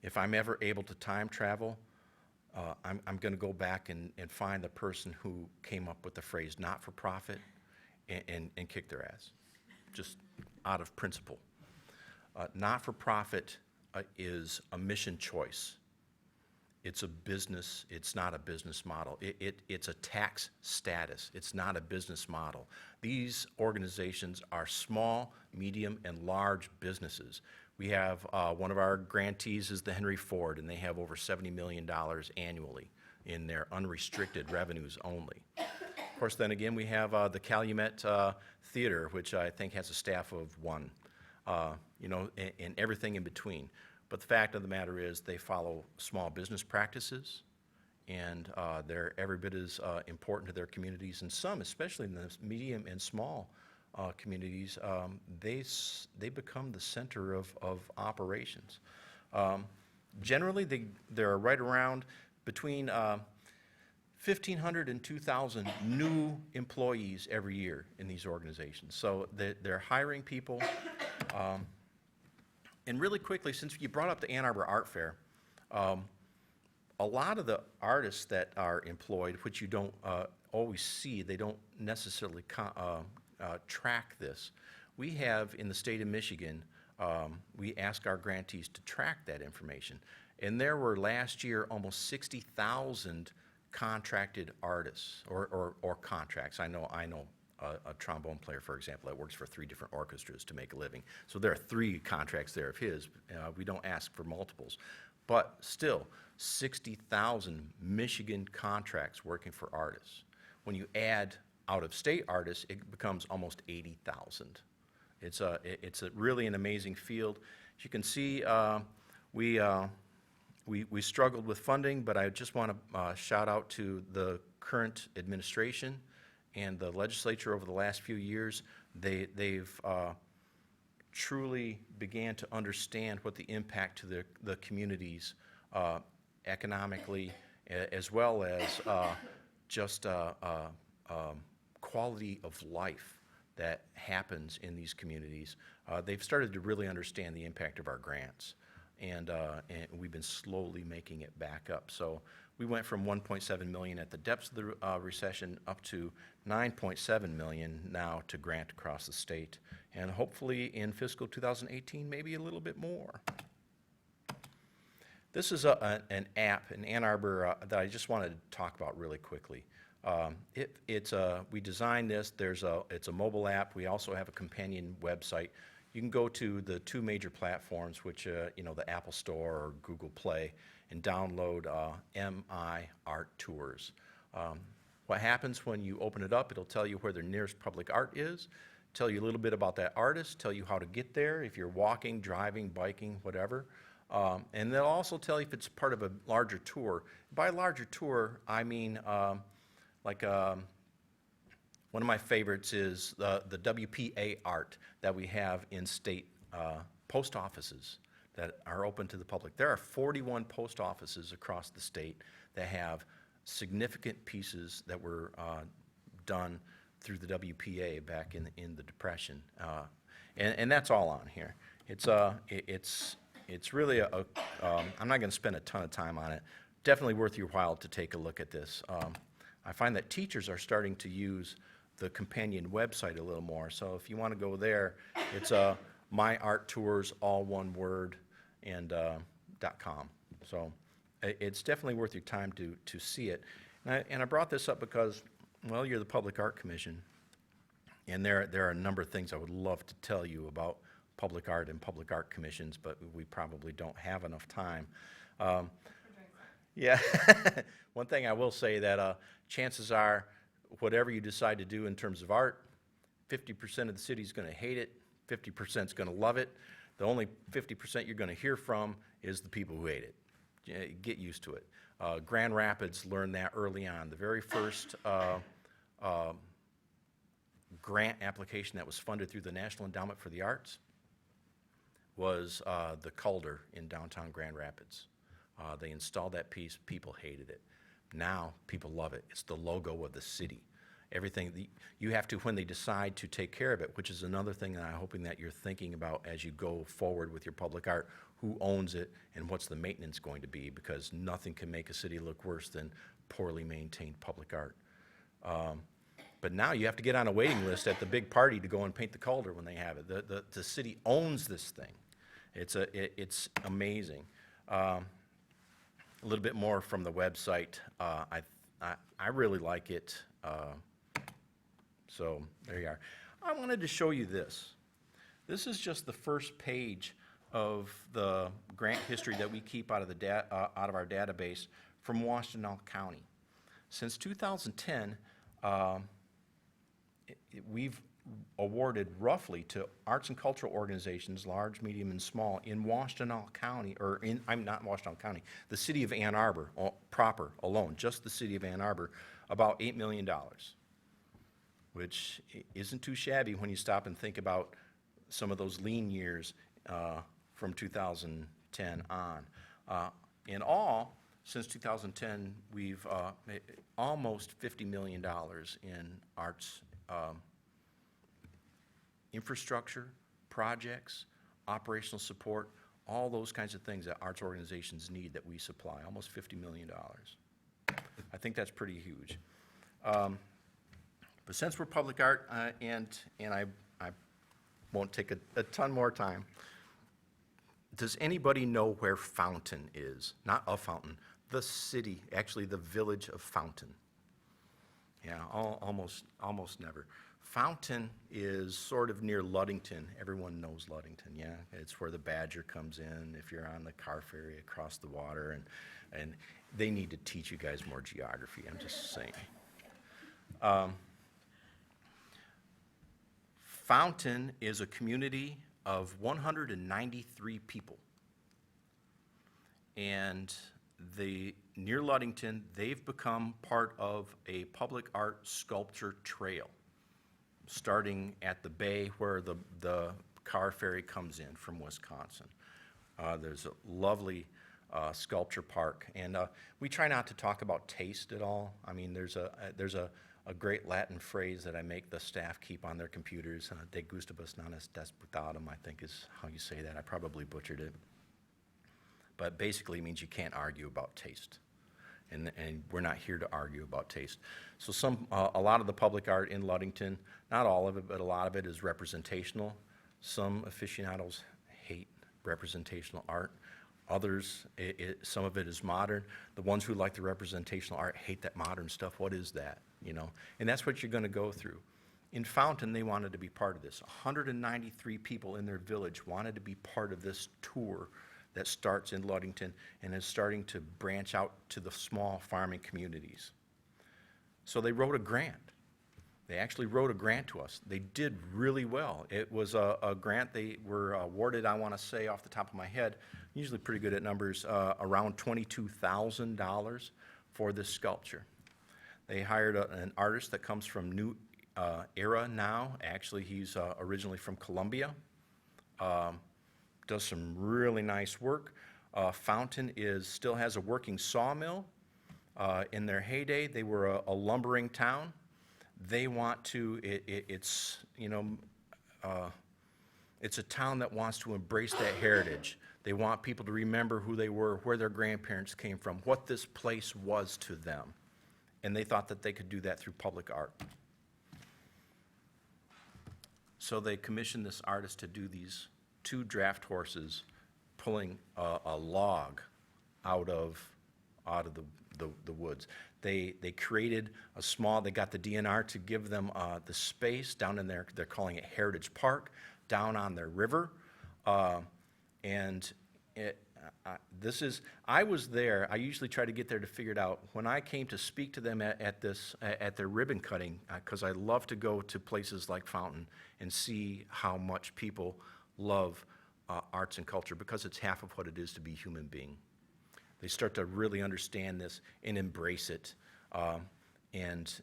Speaker 12: if I'm ever able to time travel, I'm going to go back and find the person who came up with the phrase not-for-profit and kick their ass, just out of principle. Not-for-profit is a mission choice. It's a business. It's not a business model. It's a tax status. It's not a business model. These organizations are small, medium, and large businesses. We have one of our grantees is the Henry Ford, and they have over $70 million annually in their unrestricted revenues only. Of course, then again, we have the Calumet Theater, which I think has a staff of 1. And everything in between. But the fact of the matter is they follow small business practices, and they're every bit as important to their communities. And some, especially in the medium and small communities, they become the center of operations. Generally, there are right around between 1,500 and 2,000 new employees every year in these organizations. So they're hiring people. And really quickly, since you brought up the Ann Arbor Art Fair, a lot of the artists that are employed, which you don't always see, they don't necessarily track this. We have in the state of Michigan, we ask our grantees to track that information. And there were last year almost 60,000 contracted artists or contracts. I know a trombone player, for example, that works for 3 different orchestras to make a living. So there are 3 contracts there of his. We don't ask for multiples. But still, 60,000 Michigan contracts working for artists. When you add out-of-state artists, it becomes almost 80,000. It's a really an amazing field. As you can see, we struggled with funding, but I just want to shout out to the current administration and the legislature over the last few years. They've truly began to understand what the impact to the communities economically, as well as just quality of life that happens in these communities. They've started to really understand the impact of our grants, and we've been slowly making it back up. So we went from 1.7 million at the depths of the recession up to 9.7 million now to grant across the state, and hopefully in fiscal 2018, maybe a little bit more. This is an app in Ann Arbor that I just wanted to talk about really quickly. We designed this. It's a mobile app. We also have a companion website. You can go to the 2 major platforms, which the Apple Store or Google Play, and download MI Art Tours. What happens when you open it up? It'll tell you where the nearest public art is, tell you a little bit about that artist, tell you how to get there if you're walking, driving, biking, whatever. And they'll also tell you if it's part of a larger tour. By larger tour, I mean one of my favorites is the WPA art that we have in state post offices that are open to the public. There are 41 post offices across the state that have significant pieces that were done through the WPA back in the Depression, and that's all on here. It's really I'm not going to spend a ton of time on it. Definitely worth your while to take a look at this. I find that teachers are starting to use the companion website a little more. So if you want to go there, it's My Art Tours, all one word, and .com. So it's definitely worth your time to see it. And I brought this up because, well, you're the Public Art Commission, and there are a number of things I would love to tell you about public art and public art commissions, but we probably don't have enough time. Yeah. One thing I will say that chances are, whatever you decide to do in terms of art, 50% of the city is going to hate it, 50% is going to love it. The only 50% you're going to hear from is the people who hate it. Get used to it. Grand Rapids learned that early on. The very first grant application that was funded through the National Endowment for the Arts was the Calder in downtown Grand Rapids. They installed that piece. People hated it. Now people love it. It's the logo of the city. Everything you have to, when they decide to take care of it, which is another thing that I'm hoping that you're thinking about as you go forward with your public art, who owns it and what's the maintenance going to be, because nothing can make a city look worse than poorly maintained public art. But now you have to get on a waiting list at the big party to go and paint the Calder when they have it. The city owns this thing. It's amazing. A little bit more from the website. I really like it. So there you are. I wanted to show you this. This is just the first page of the grant history that we keep out of our database from Washtenaw County. Since 2010, we've awarded roughly to arts and cultural organizations, large, medium, and small, in Washtenaw County, not Washtenaw County, the city of Ann Arbor proper alone, just the city of Ann Arbor, about $8 million, which isn't too shabby when you stop and think about some of those lean years from 2010 on. In all, since 2010, we've almost $50 million in arts infrastructure, projects, operational support, all those kinds of things that arts organizations need that we supply, almost $50 million. I think that's pretty huge. But since we're public art, and I won't take a ton more time, does anybody know where Fountain is? Not a fountain, the city, actually the village of Fountain. Yeah, almost never. Fountain is sort of near Ludington. Everyone knows Ludington, yeah? It's where the Badger comes in if you're on the car ferry across the water, and they need to teach you guys more geography, I'm just saying. Fountain is a community of 193 people. And near Ludington, they've become part of a public art sculpture trail, starting at the bay where the car ferry comes in from Wisconsin. There's a lovely sculpture park, and we try not to talk about taste at all. I mean, there's a great Latin phrase that I make the staff keep on their computers. De gustibus non est disputatum, I think is how you say that. I probably butchered it. But basically it means you can't argue about taste. And we're not here to argue about taste. So a lot of the public art in Ludington, not all of it, but a lot of it is representational. Some aficionados hate representational art. Others, some of it is modern. The ones who like the representational art hate that modern stuff. What is that? You know, and that's what you're going to go through. In Fountain, they wanted to be part of this. 193 people in their village wanted to be part of this tour that starts in Ludington and is starting to branch out to the small farming communities. So they wrote a grant. They actually wrote a grant to us. They did really well. It was a grant they were awarded, I want to say off the top of my head, usually pretty good at numbers, around $22,000 for this sculpture. They hired an artist that comes from New Era now. Actually, he's originally from Colombia. Does some really nice work. Fountain still has a working sawmill. In their heyday, they were a lumbering town. They want to, it's a town that wants to embrace that heritage. They want people to remember who they were, where their grandparents came from, what this place was to them. And they thought that they could do that through public art. So they commissioned this artist to do these 2 draft horses pulling a log out of the woods. They created a small, they got the DNR to give them the space down in there, they're calling it Heritage Park, down on their river. I was there, I usually try to get there to figure it out. When I came to speak to them at their ribbon cutting, because I love to go to places like Fountain and see how much people love arts and culture, because it's half of what it is to be a human being. They start to really understand this and embrace it. And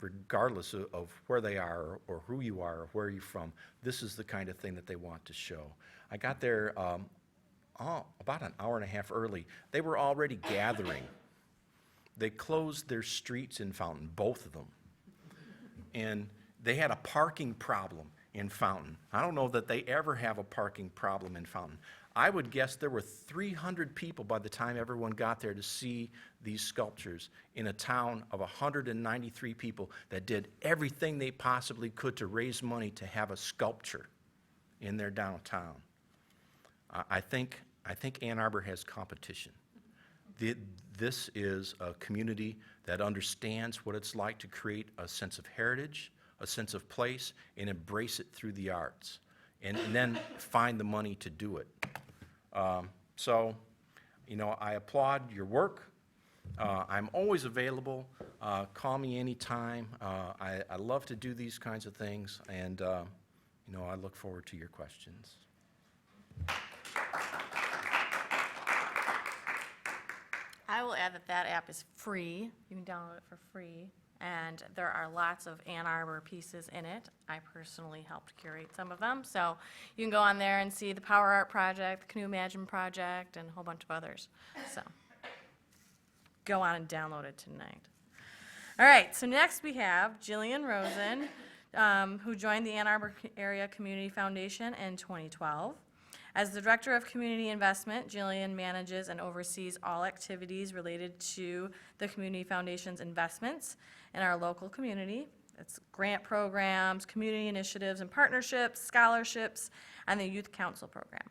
Speaker 12: regardless of where they are or who you are or where you're from, this is the kind of thing that they want to show. I got there about an hour and a half early. They were already gathering. They closed their streets in Fountain, both of them. And they had a parking problem in Fountain. I don't know that they ever have a parking problem in Fountain. I would guess there were 300 people by the time everyone got there to see these sculptures in a town of 193 people that did everything they possibly could to raise money to have a sculpture in their downtown. I think Ann Arbor has competition. This is a community that understands what it's like to create a sense of heritage, a sense of place, and embrace it through the arts, and then find the money to do it. So, I applaud your work. I'm always available. Call me anytime. I love to do these kinds of things, and I look forward to your questions.
Speaker 2: I will add that app is free. You can download it for free. And there are lots of Ann Arbor pieces in it. I personally helped curate some of them. So you can go on there and see the Power Art Project, the Canoe Imagine Project, and a whole bunch of others. So go on and download it tonight. All right, so next we have Jillian Rosen, who joined the Ann Arbor Area Community Foundation in 2012. As the Director of Community Investment, Jillian manages and oversees all activities related to the Community Foundation's investments in our local community. It's grant programs, community initiatives and partnerships, scholarships, and the Youth Council program.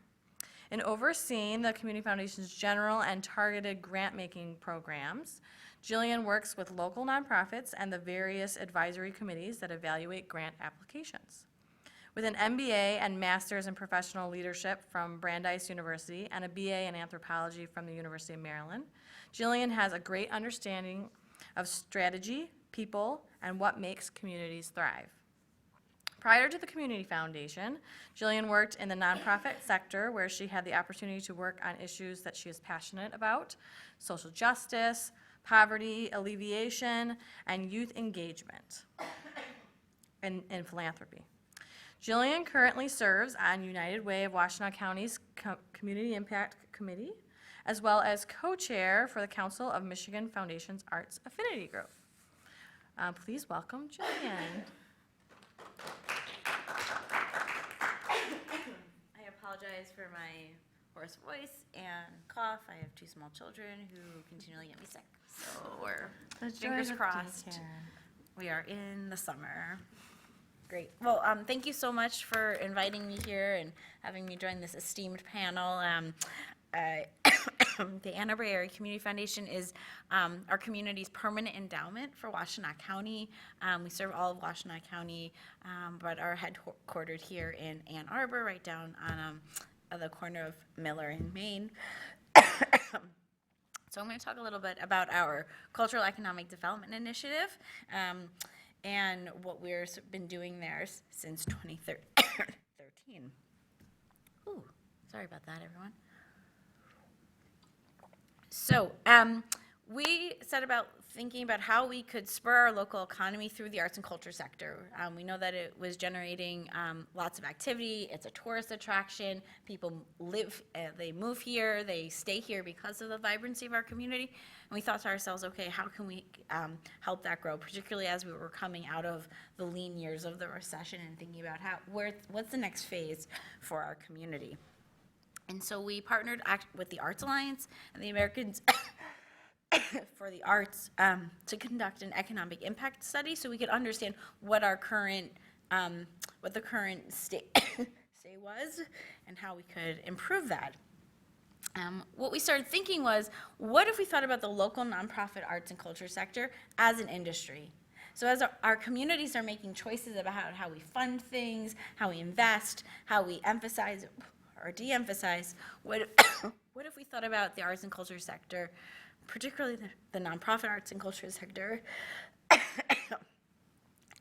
Speaker 2: In overseeing the Community Foundation's general and targeted grant-making programs, Jillian works with local nonprofits and the various advisory committees that evaluate grant applications. With an MBA and Master's in Professional Leadership from Brandeis University and a BA in Anthropology from the University of Maryland, Jillian has a great understanding of strategy, people, and what makes communities thrive. Prior to the Community Foundation, Jillian worked in the nonprofit sector where she had the opportunity to work on issues that she is passionate about: social justice, poverty alleviation, and youth engagement and philanthropy. Jillian currently serves on United Way of Washtenaw County's Community Impact Committee, as well as co-chair for the Council of Michigan Foundation's Arts Affinity Group. Please welcome Jillian.
Speaker 13: I apologize for my hoarse voice and cough. I have 2 small children who continually get me sick. So we're fingers crossed. We are in the summer. Great. Well, thank you so much for inviting me here and having me join this esteemed panel. The Ann Arbor Area Community Foundation is our community's permanent endowment for Washtenaw County. We serve all of Washtenaw County, but are headquartered here in Ann Arbor, right down on the corner of Miller and Maine. So I'm going to talk a little bit about our Cultural Economic Development Initiative and what we've been doing there since 2013. Ooh, sorry about that, everyone. So we set about thinking about how we could spur our local economy through the arts and culture sector. We know that it was generating lots of activity. It's a tourist attraction. People live, they move here, they stay here because of the vibrancy of our community. And we thought to ourselves, okay, how can we help that grow, particularly as we were coming out of the lean years of the recession and thinking about what's the next phase for our community. And so we partnered with the Arts Alliance and the Americans for the Arts to conduct an economic impact study so we could understand what our current, what the current state was and how we could improve that. What we started thinking was, what if we thought about the local nonprofit arts and culture sector as an industry? So as our communities are making choices about how we fund things, how we invest, how we emphasize or de-emphasize, what if we thought about the arts and culture sector, particularly the nonprofit arts and culture sector,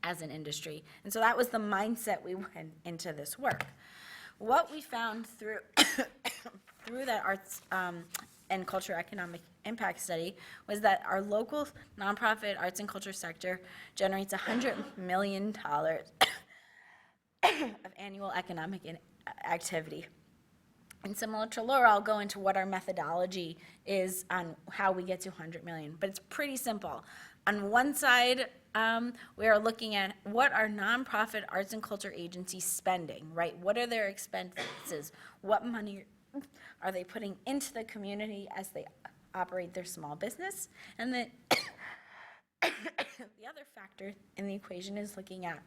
Speaker 13: as an industry? And so that was the mindset we went into this work. What we found through that arts and culture economic impact study was that our local nonprofit arts and culture sector generates $100 million of annual economic activity. And similar to Laura, I'll go into what our methodology is on how we get to 100 million, but it's pretty simple. On one side, we are looking at what are nonprofit arts and culture agencies spending, right? What are their expenses? What money are they putting into the community as they operate their small business? And then the other factor in the equation is looking at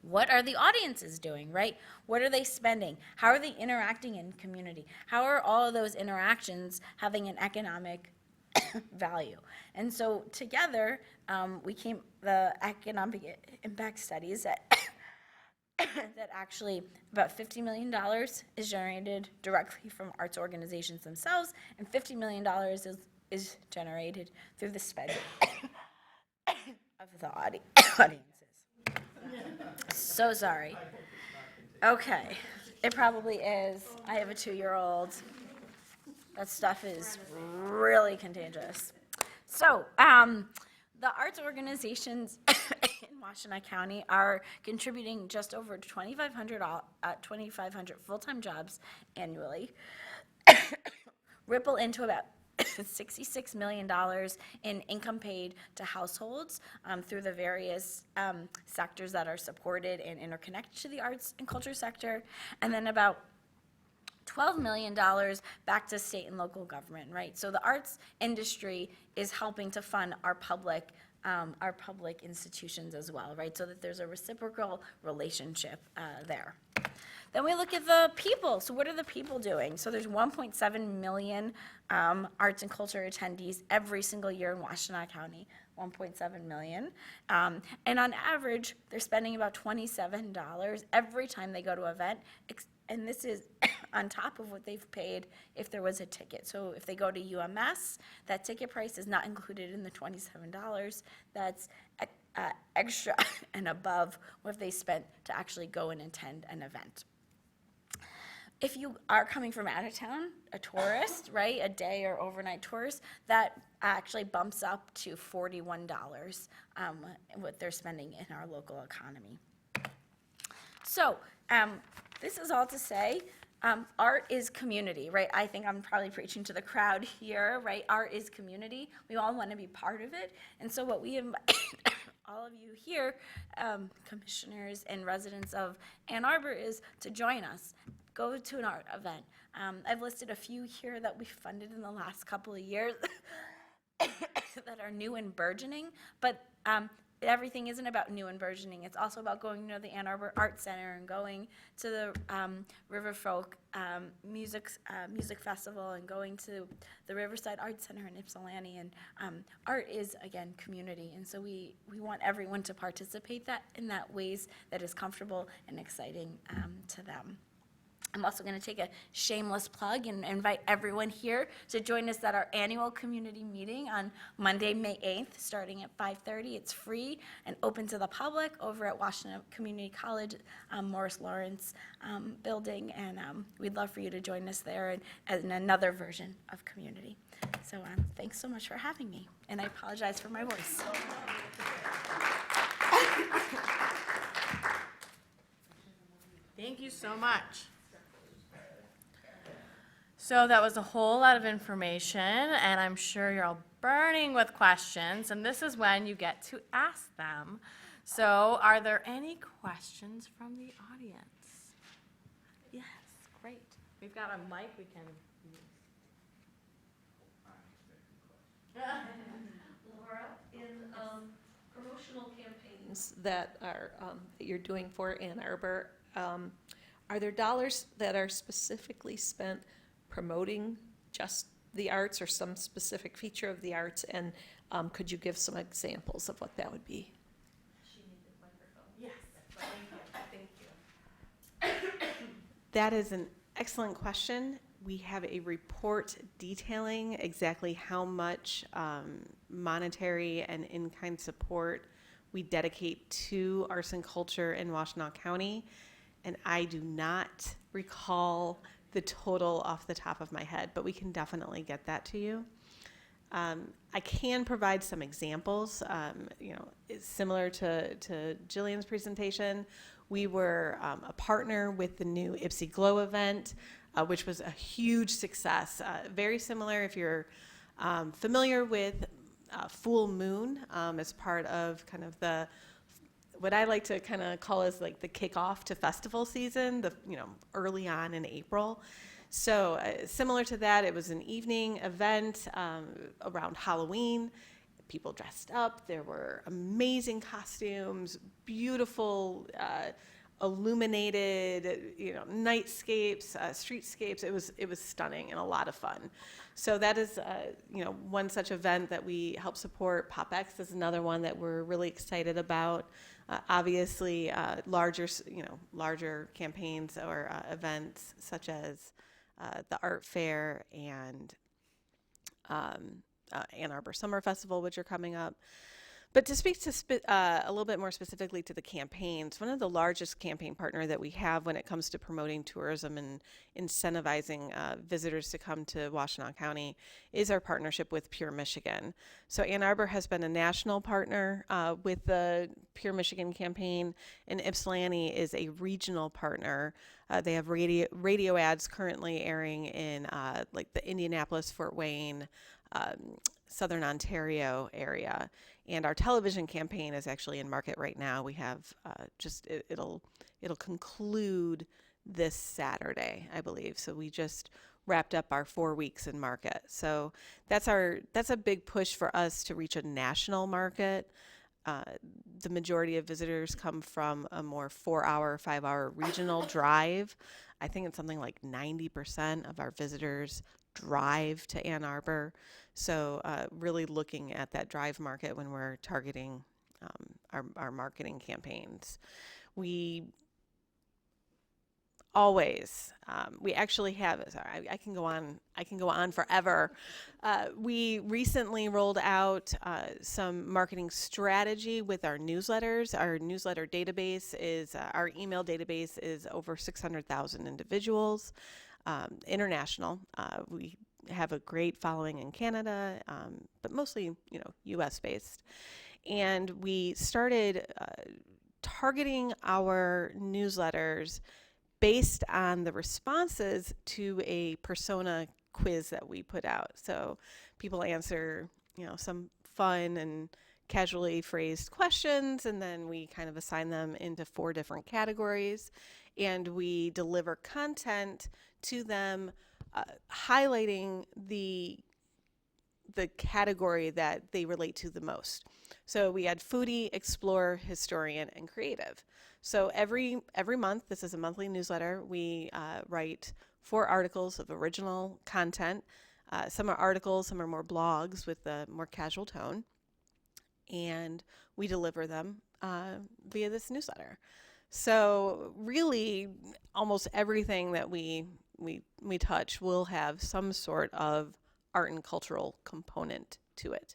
Speaker 13: what are the audiences doing, right? What are they spending? How are they interacting in community? How are all of those interactions having an economic value? And so together, the economic impact studies that actually about $50 million is generated directly from arts organizations themselves, and $50 million is generated through the spending of the audiences. So sorry. Okay, it probably is. I have a 2-year-old. That stuff is really contagious. So, the arts organizations in Washtenaw County are contributing just over 2,500 full-time jobs annually, ripple into about $66 million in income paid to households through the various sectors that are supported and interconnected to the arts and culture sector, and then about $12 million back to state and local government, right? So the arts industry is helping to fund our public institutions as well, right? So that there's a reciprocal relationship there. Then we look at the people. So what are the people doing? So there's 1.7 million arts and culture attendees every single year in Washtenaw County, 1.7 million. And on average, they're spending about $27 every time they go to an event. And this is on top of what they've paid if there was a ticket. So if they go to UMS, that ticket price is not included in the $27. That's extra and above what they spent to actually go and attend an event. If you are coming from out of town, a tourist, right, a day or overnight tourist, that actually bumps up to $41 what they're spending in our local economy. So this is all to say, art is community, right? I think I'm probably preaching to the crowd here, right? Art is community. We all want to be part of it. And so what we invite all of you here, commissioners and residents of Ann Arbor, is to join us. Go to an art event. I've listed a few here that we funded in the last couple of years that are new and burgeoning, but everything isn't about new and burgeoning. It's also about going to the Ann Arbor Art Center and going to the River Folk Music Festival and going to the Riverside Art Center in Ypsilanti. And art is, again, community. And so we want everyone to participate in that ways that is comfortable and exciting to them. I'm also going to take a shameless plug and invite everyone here to join us at our annual community meeting on Monday, May 8th, starting at 5:30. It's free and open to the public over at Washington Community College, Morris Lawrence building, and we'd love for you to join us there in another version of community. So thanks so much for having me, and I apologize for my voice.
Speaker 2: Thank you so much. So that was a whole lot of information, and I'm sure you're all burning with questions, and this is when you get to ask them. So are there any questions from the audience? Yes, great. We've got a mic we can use.
Speaker 3: Laura, in promotional campaigns that are that you're doing for Ann Arbor, are there dollars that are specifically spent promoting just the arts or some specific feature of the arts? And could you give some examples of what that would be?
Speaker 2: She needs a microphone. Yes. Thank you.
Speaker 11: That is an excellent question. We have a report detailing exactly how much monetary and in-kind support we dedicate to arts and culture in Washtenaw County, and I do not recall the total off the top of my head, but we can definitely get that to you. I can provide some examples. It's similar to Jillian's presentation. We were a partner with the new Ipsy Glow event, which was a huge success. Very similar if you're familiar with Full Moon as part of kind of what I like to kind of call as like the kickoff to festival season, early on in April. So similar to that, it was an evening event around Halloween. People dressed up. There were amazing costumes, beautiful illuminated, nightscapes, streetscapes. It was stunning and a lot of fun. So that is, one such event that we help support. PopX is another one that we're really excited about. Obviously, larger campaigns or events such as the Art Fair and Ann Arbor Summer Festival, which are coming up. But to speak to a little bit more specifically to the campaigns, one of the largest campaign partner that we have when it comes to promoting tourism and incentivizing visitors to come to Washtenaw County is our partnership with Pure Michigan. So Ann Arbor has been a national partner with the Pure Michigan campaign, and Ypsilanti is a regional partner. They have radio ads currently airing in like the Indianapolis, Fort Wayne, Southern Ontario area. And our television campaign is actually in market right now. We have it'll conclude this Saturday, I believe. So we just wrapped up our 4 weeks in market. So that's a big push for us to reach a national market. The majority of visitors come from a more 4-hour, 5-hour regional drive. I think it's something like 90% of our visitors drive to Ann Arbor. So really looking at that drive market when we're targeting our marketing campaigns. We always, we actually have, sorry, I can go on forever. We recently rolled out some marketing strategy with our newsletters. Our newsletter database is, our email database is over 600,000 individuals, international. We have a great following in Canada, but mostly, US based. And we started targeting our newsletters based on the responses to a persona quiz that we put out. So people answer, some fun and casually phrased questions, and then we kind of assign them into 4 different categories, and we deliver content to them highlighting the category that they relate to the most. So we had foodie, explorer, historian, and creative. So every month, this is a monthly newsletter, we write 4 articles of original content. Some are articles, some are more blogs with a more casual tone. And we deliver them via this newsletter. So really, almost everything that we touch will have some sort of art and cultural component to it.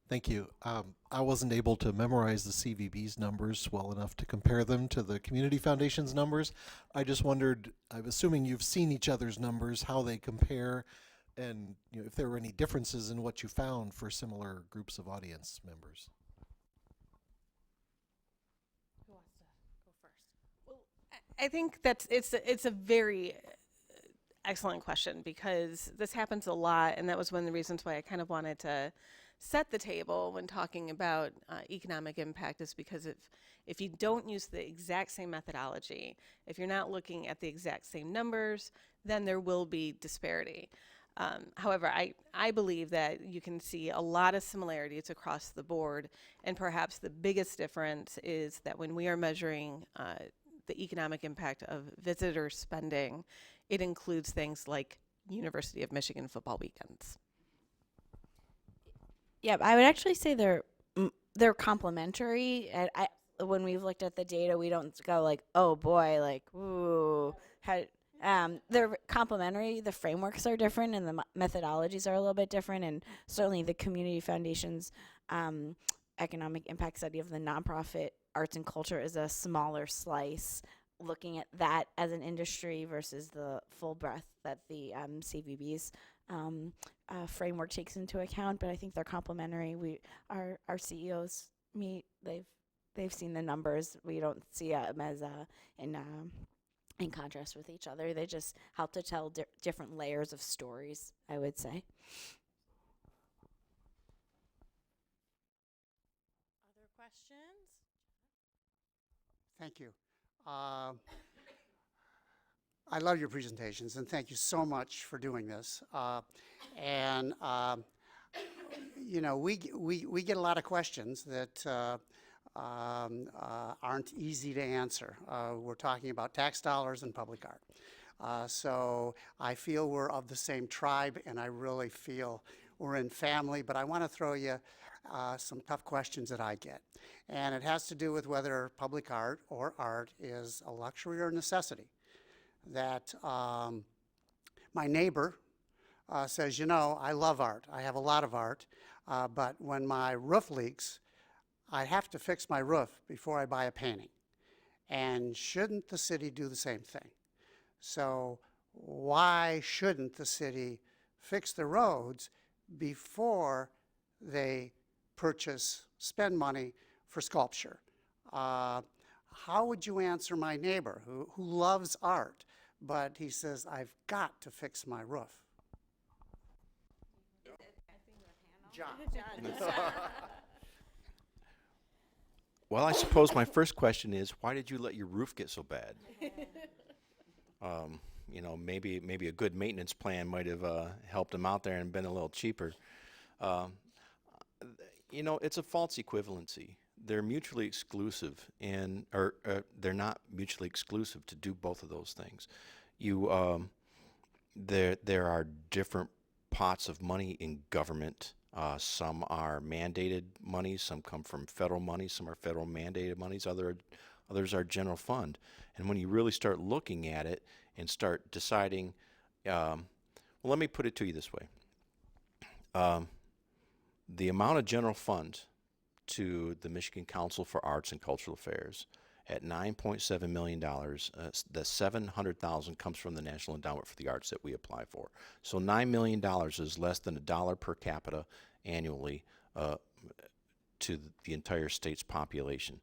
Speaker 8: Thank you. I wasn't able to memorize the CVB's numbers well enough to compare them to the Community Foundation's numbers. I just wondered, I'm assuming you've seen each other's numbers, how they compare, and if there were any differences in what you found for similar groups of audience members.
Speaker 11: Who wants to go first? Well, I think it's a very excellent question, because this happens a lot, and that was one of the reasons why I kind of wanted to set the table when talking about economic impact, is because if you don't use the exact same methodology, if you're not looking at the exact same numbers, then there will be disparity. However, I believe that you can see a lot of similarities across the board, and perhaps the biggest difference is that when we are measuring the economic impact of visitor spending, it includes things like University of Michigan football weekends.
Speaker 13: Yeah, I would actually say they're complementary. And when we've looked at the data, we don't go like, oh boy, like, ooh. They're complementary. The frameworks are different, and the methodologies are a little bit different. And certainly the Community Foundation's economic impact study of the nonprofit arts and culture is a smaller slice, looking at that as an industry versus the full breadth that the CVB's framework takes into account. But I think they're complementary. Our CEOs meet. They've seen the numbers. We don't see them as in contrast with each other. They just help to tell different layers of stories, I would say.
Speaker 2: Other questions?
Speaker 1: Thank you. I love your presentations, and thank you so much for doing this. We get a lot of questions that aren't easy to answer. We're talking about tax dollars and public art. So I feel we're of the same tribe, and I really feel we're in family, but I want to throw you some tough questions that I get. And it has to do with whether public art or art is a luxury or a necessity. That my neighbor says, I love art. I have a lot of art, but when my roof leaks, I have to fix my roof before I buy a painting. And shouldn't the city do the same thing? So why shouldn't the city fix the roads before they spend money for sculpture? How would you answer my neighbor who loves art, but he says, I've got to fix my roof? John.
Speaker 12: Well, I suppose my first question is, why did you let your roof get so bad? You know, maybe a good maintenance plan might have helped them out there and been a little cheaper. You know, it's a false equivalency. They're mutually exclusive, or they're not mutually exclusive to do both of those things. There are different pots of money in government. Some are mandated money, some come from federal money, some are federal mandated monies, others are general fund. And when you really start looking at it and start deciding, well, let me put it to you this way. The amount of general fund to the Michigan Council for Arts and Cultural Affairs at $9.7 million, the $700,000 comes from the National Endowment for the Arts that we apply for. So $9 million is less than $1 per capita annually to the entire state's population.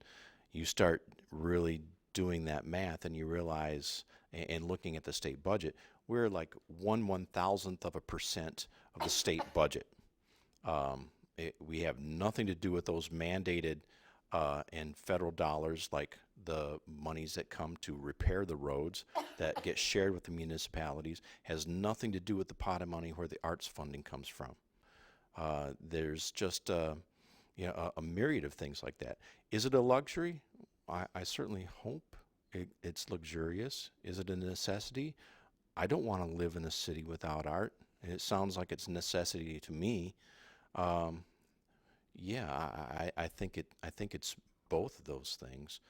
Speaker 12: You start really doing that math and you realize, and looking at the state budget, we're like 1/1000% of the state budget. We have nothing to do with those mandated and federal dollars, like the monies that come to repair the roads that get shared with the municipalities. Has nothing to do with the pot of money where the arts funding comes from. There's just a myriad of things like that. Is it a luxury? I certainly hope it's luxurious. Is it a necessity? I don't want to live in a city without art. It sounds like it's a necessity to me. Yeah, I think it's both of those things.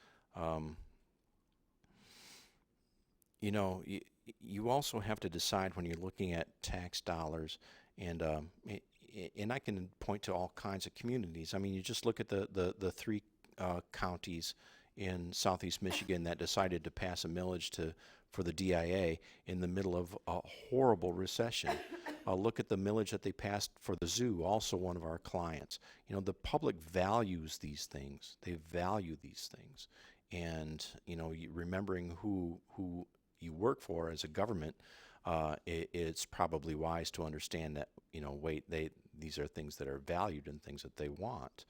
Speaker 12: You know, you also have to decide when you're looking at tax dollars, and I can point to all kinds of communities. I mean, you just look at the three counties in southeast Michigan that decided to pass a millage for the DIA in the middle of a horrible recession. Look at the millage that they passed for the zoo, also one of our clients. You know, the public values these things. They value these things. And, you know, remembering who you work for as a government, it's probably wise to understand that, you know, these are things that are valued and things that they want.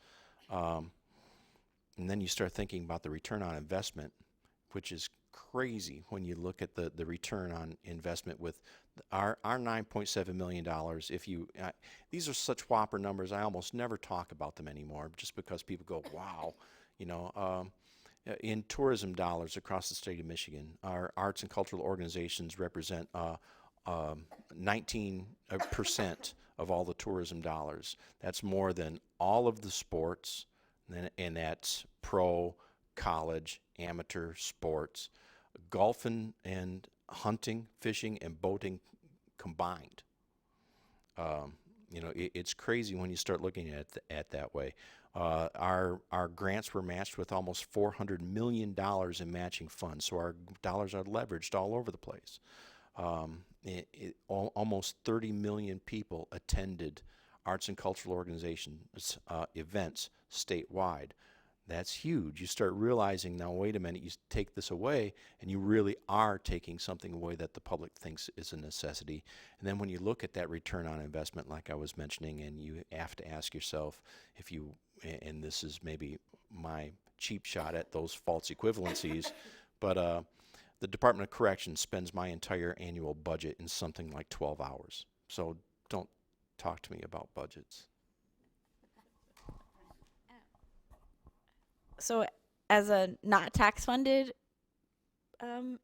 Speaker 12: And then you start thinking about the return on investment, which is crazy when you look at the return on investment with our $9.7 million. These are such whopper numbers, I almost never talk about them anymore, just because people go, wow. You know, in tourism dollars across the state of Michigan, our arts and cultural organizations represent 19% of all the tourism dollars. That's more than all of the sports, and that's pro, college, amateur sports, golf and hunting, fishing, and boating combined. You know, it's crazy when you start looking at it that way. Our grants were matched with almost $400 million in matching funds, so our dollars are leveraged all over the place. Almost 30 million people attended arts and cultural organizations events statewide. That's huge. You start realizing, now wait a minute, you take this away and you really are taking something away that the public thinks is a necessity. And then when you look at that return on investment, like I was mentioning, and you have to ask yourself if you, and this is maybe my cheap shot at those false equivalencies, but the Department of Corrections spends my entire annual budget in something like 12 hours. So don't talk to me about budgets.
Speaker 13: So as a not tax funded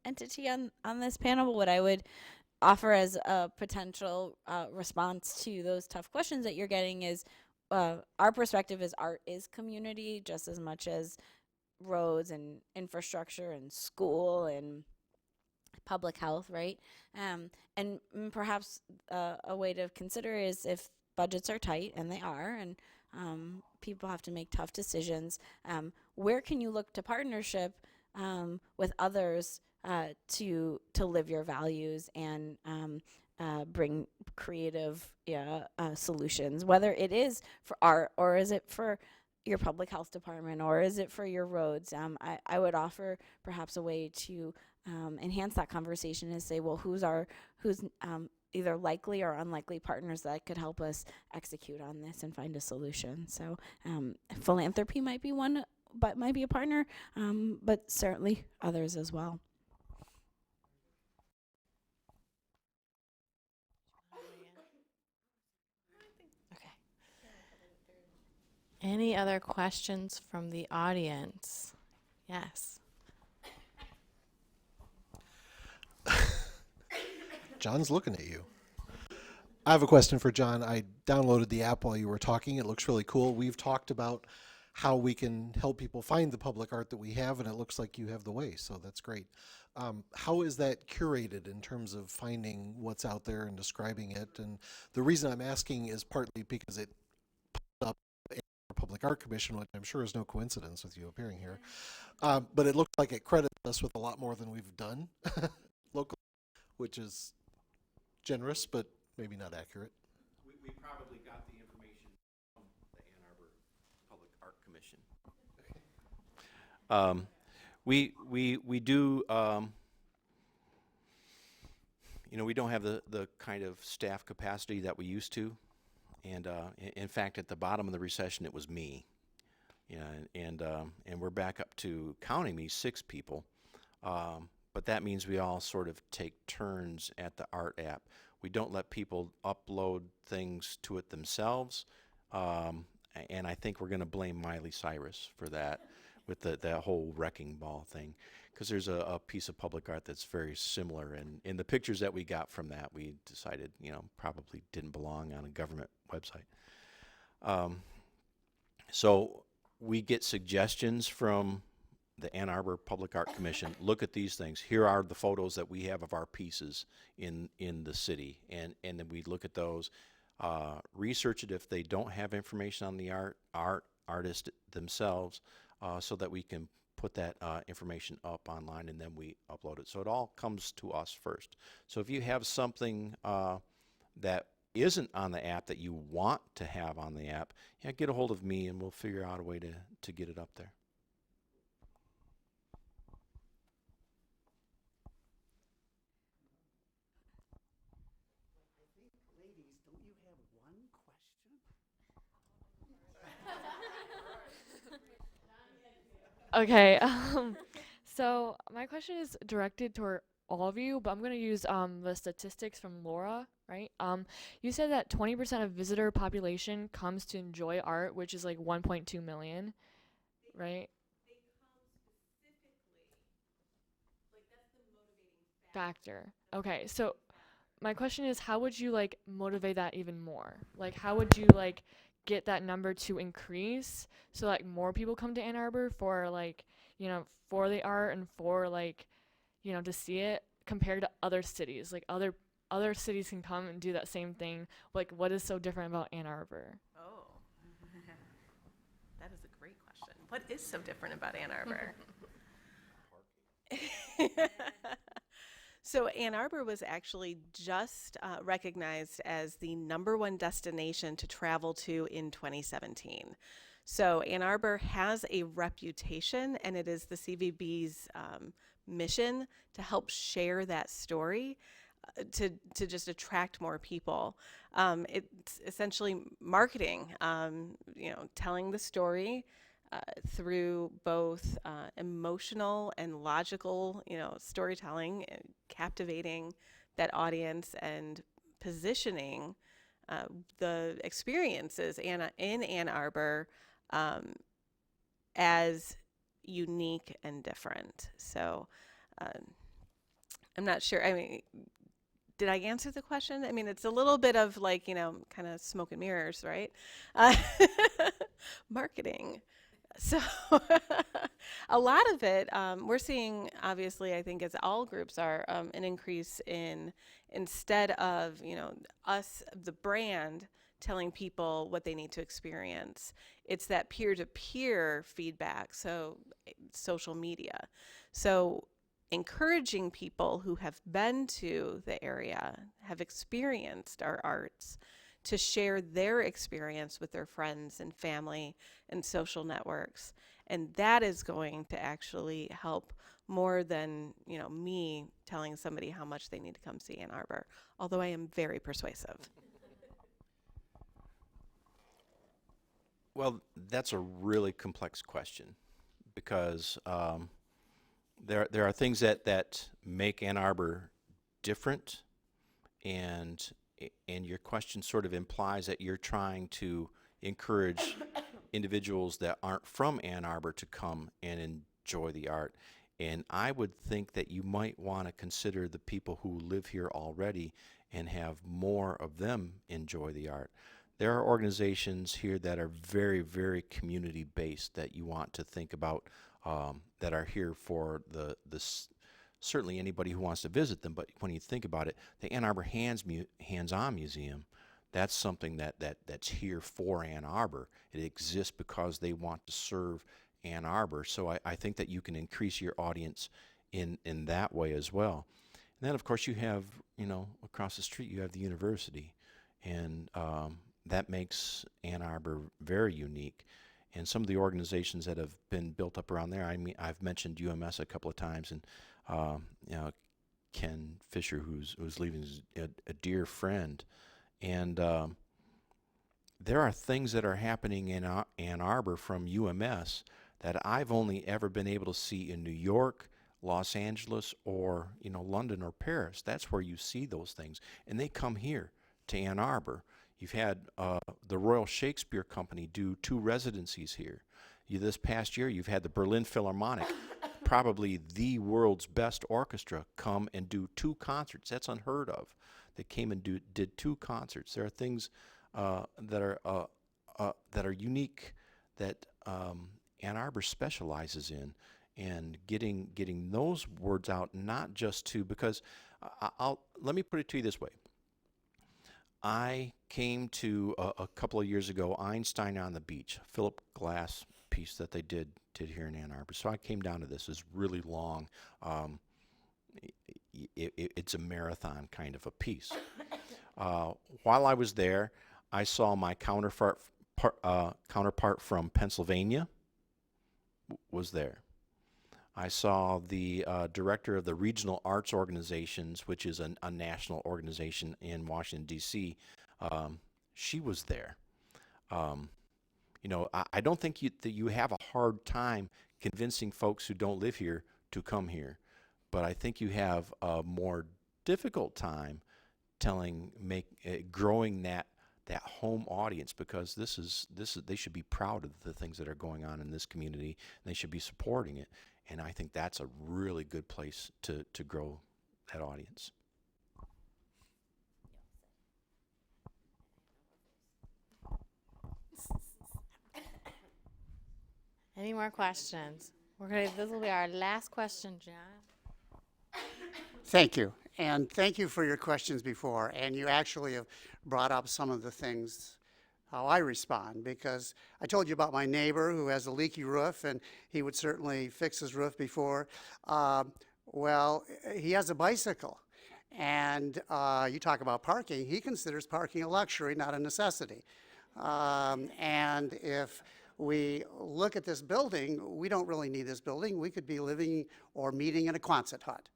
Speaker 13: entity on this panel, what I would offer as a potential response to those tough questions that you're getting is our perspective is art is community just as much as roads and infrastructure and school and public health, right? And perhaps a way to consider is if budgets are tight, and they are, and people have to make tough decisions, where can you look to partnership with others to live your values and bring creative solutions, whether it is for art or is it for your public health department or is it for your roads? I would offer perhaps a way to enhance that conversation and say, well, who's either likely or unlikely partners that could help us execute on this and find a solution. So philanthropy might be one, but might be a partner, but certainly others as well.
Speaker 2: Okay. Any other questions from the audience? Yes.
Speaker 8: John's looking at you. I have a question for John. I downloaded the app while you were talking. It looks really cool. We've talked about how we can help people find the public art that we have, and it looks like you have the way, so that's great. How is that curated in terms of finding what's out there and describing it? And the reason I'm asking is partly because it popped up in our Public Art Commission, which I'm sure is no coincidence with you appearing here. But it looks like it credits us with a lot more than we've done locally, which is generous, but maybe not accurate.
Speaker 12: We probably got the information from the Ann Arbor Public Art Commission. We do, we don't have the kind of staff capacity that we used to. And in fact, at the bottom of the recession, it was me. And we're back up to, counting me, 6 people. But that means we all sort of take turns at the art app. We don't let people upload things to it themselves. And I think we're going to blame Miley Cyrus for that with that whole wrecking ball thing. Because there's a piece of public art that's very similar. And in the pictures that we got from that, we decided, probably didn't belong on a government website. So we get suggestions from the Ann Arbor Public Art Commission. Look at these things. Here are the photos that we have of our pieces in the city. And then we look at those, research it if they don't have information on the artist themselves, so that we can put that information up online, and then we upload it. So it all comes to us first. So if you have something that isn't on the app that you want to have on the app, get a hold of me and we'll figure out a way to get it up there.
Speaker 1: Ladies, don't you have one question?
Speaker 14: Okay, so my question is directed toward all of you, but I'm going to use the statistics from Laura, right? You said that 20% of visitor population comes to enjoy art, which is like 1.2 million, right? They come specifically, like that's the motivating factor. Okay, so my question is, how would you like motivate that even more? Like, how would you like get that number to increase so like more people come to Ann Arbor for like, for the art and for like, to see it compared to other cities? Like other cities can come and do that same thing. Like, what is so different about Ann Arbor?
Speaker 11: Oh, that is a great question. What is so different about Ann Arbor? So Ann Arbor was actually just recognized as the #1 destination to travel to in 2017. So Ann Arbor has a reputation, and it is the CVB's mission to help share that story, to just attract more people. It's essentially marketing, telling the story through both emotional and logical, storytelling, and captivating that audience and positioning the experiences in Ann Arbor as unique and different. So I'm not sure. I mean, did I answer the question? I mean, it's a little bit of like, kind of smoke and mirrors, right? Marketing. So a lot of it, we're seeing, obviously, I think as all groups are, an increase in, instead of, us, the brand, telling people what they need to experience, it's that peer-to-peer feedback, so social media. So encouraging people who have been to the area, have experienced our arts, to share their experience with their friends and family and social networks. And that is going to actually help more than, you know, me telling somebody how much they need to come see Ann Arbor, although I am very persuasive.
Speaker 12: Well, that's a really complex question because there are things that make Ann Arbor different, and your question sort of implies that you're trying to encourage individuals that aren't from Ann Arbor to come and enjoy the art. And I would think that you might want to consider the people who live here already and have more of them enjoy the art. There are organizations here that are very, very community-based that you want to think about, that are here for certainly anybody who wants to visit them. But when you think about it, the Ann Arbor Hands-On Museum, that's something that's here for Ann Arbor. It exists because they want to serve Ann Arbor. So I think that you can increase your audience in that way as well. And then, of course, you have, you know, across the street, you have the university. And that makes Ann Arbor very unique. And some of the organizations that have been built up around there, I mean, I've mentioned UMS a couple of times, and you know, Ken Fisher, who's leaving, is a dear friend. And there are things that are happening in Ann Arbor from UMS that I've only ever been able to see in New York, Los Angeles, or, you know, London or Paris. That's where you see those things, and they come here to Ann Arbor. You've had the Royal Shakespeare Company do 2 residencies here. This past year, you've had the Berlin Philharmonic, probably the world's best orchestra, come and do 2 concerts. That's unheard of. They came and did 2 concerts. There are things that are unique that Ann Arbor specializes in, and getting those words out, not just to, because let me put it to you this way. I came to a couple of years ago, Einstein on the Beach, Philip Glass piece that they did here in Ann Arbor. So I came down to this. It's really long. It's a marathon kind of a piece. While I was there, I saw my counterpart from Pennsylvania was there. I saw the director of the Regional Arts Organizations, which is a national organization in Washington, D.C. She was there. You know, I don't think that you have a hard time convincing folks who don't live here to come here, but I think you have a more difficult time growing that home audience, because this is they should be proud of the things that are going on in this community, and they should be supporting it. And I think that's a really good place to grow that audience.
Speaker 2: Any more questions? This will be our last question, John.
Speaker 1: Thank you. And thank you for your questions before. And you actually have brought up some of the things, how I respond, because I told you about my neighbor who has a leaky roof, and he would certainly fix his roof before. Well, he has a bicycle. And you talk about parking. He considers parking a luxury, not a necessity. And if we look at this building, we don't really need this building. We could be living or meeting in a Quonset hut.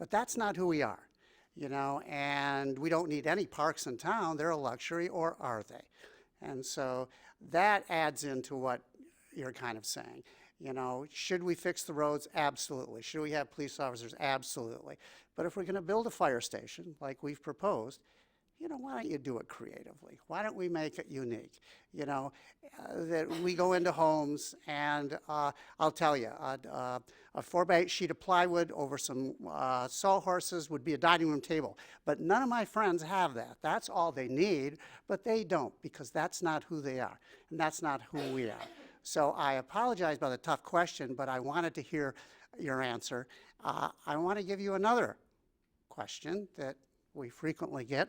Speaker 1: But that's not who we are, you know, and we don't need any parks in town. They're a luxury, or are they? And so that adds into what you're kind of saying. You know, should we fix the roads? Absolutely. Should we have police officers? Absolutely. But if we're going to build a fire station like we've proposed, you know, why don't you do it creatively? Why don't we make it unique? You know, that we go into homes, and I'll tell you, a 4x8 sheet of plywood over some sawhorses would be a dining room table. But none of my friends have that. That's all they need, but they don't, because that's not who they are, and that's not who we are. So I apologize about the tough question, but I wanted to hear your answer. I want to give you another question that we frequently get.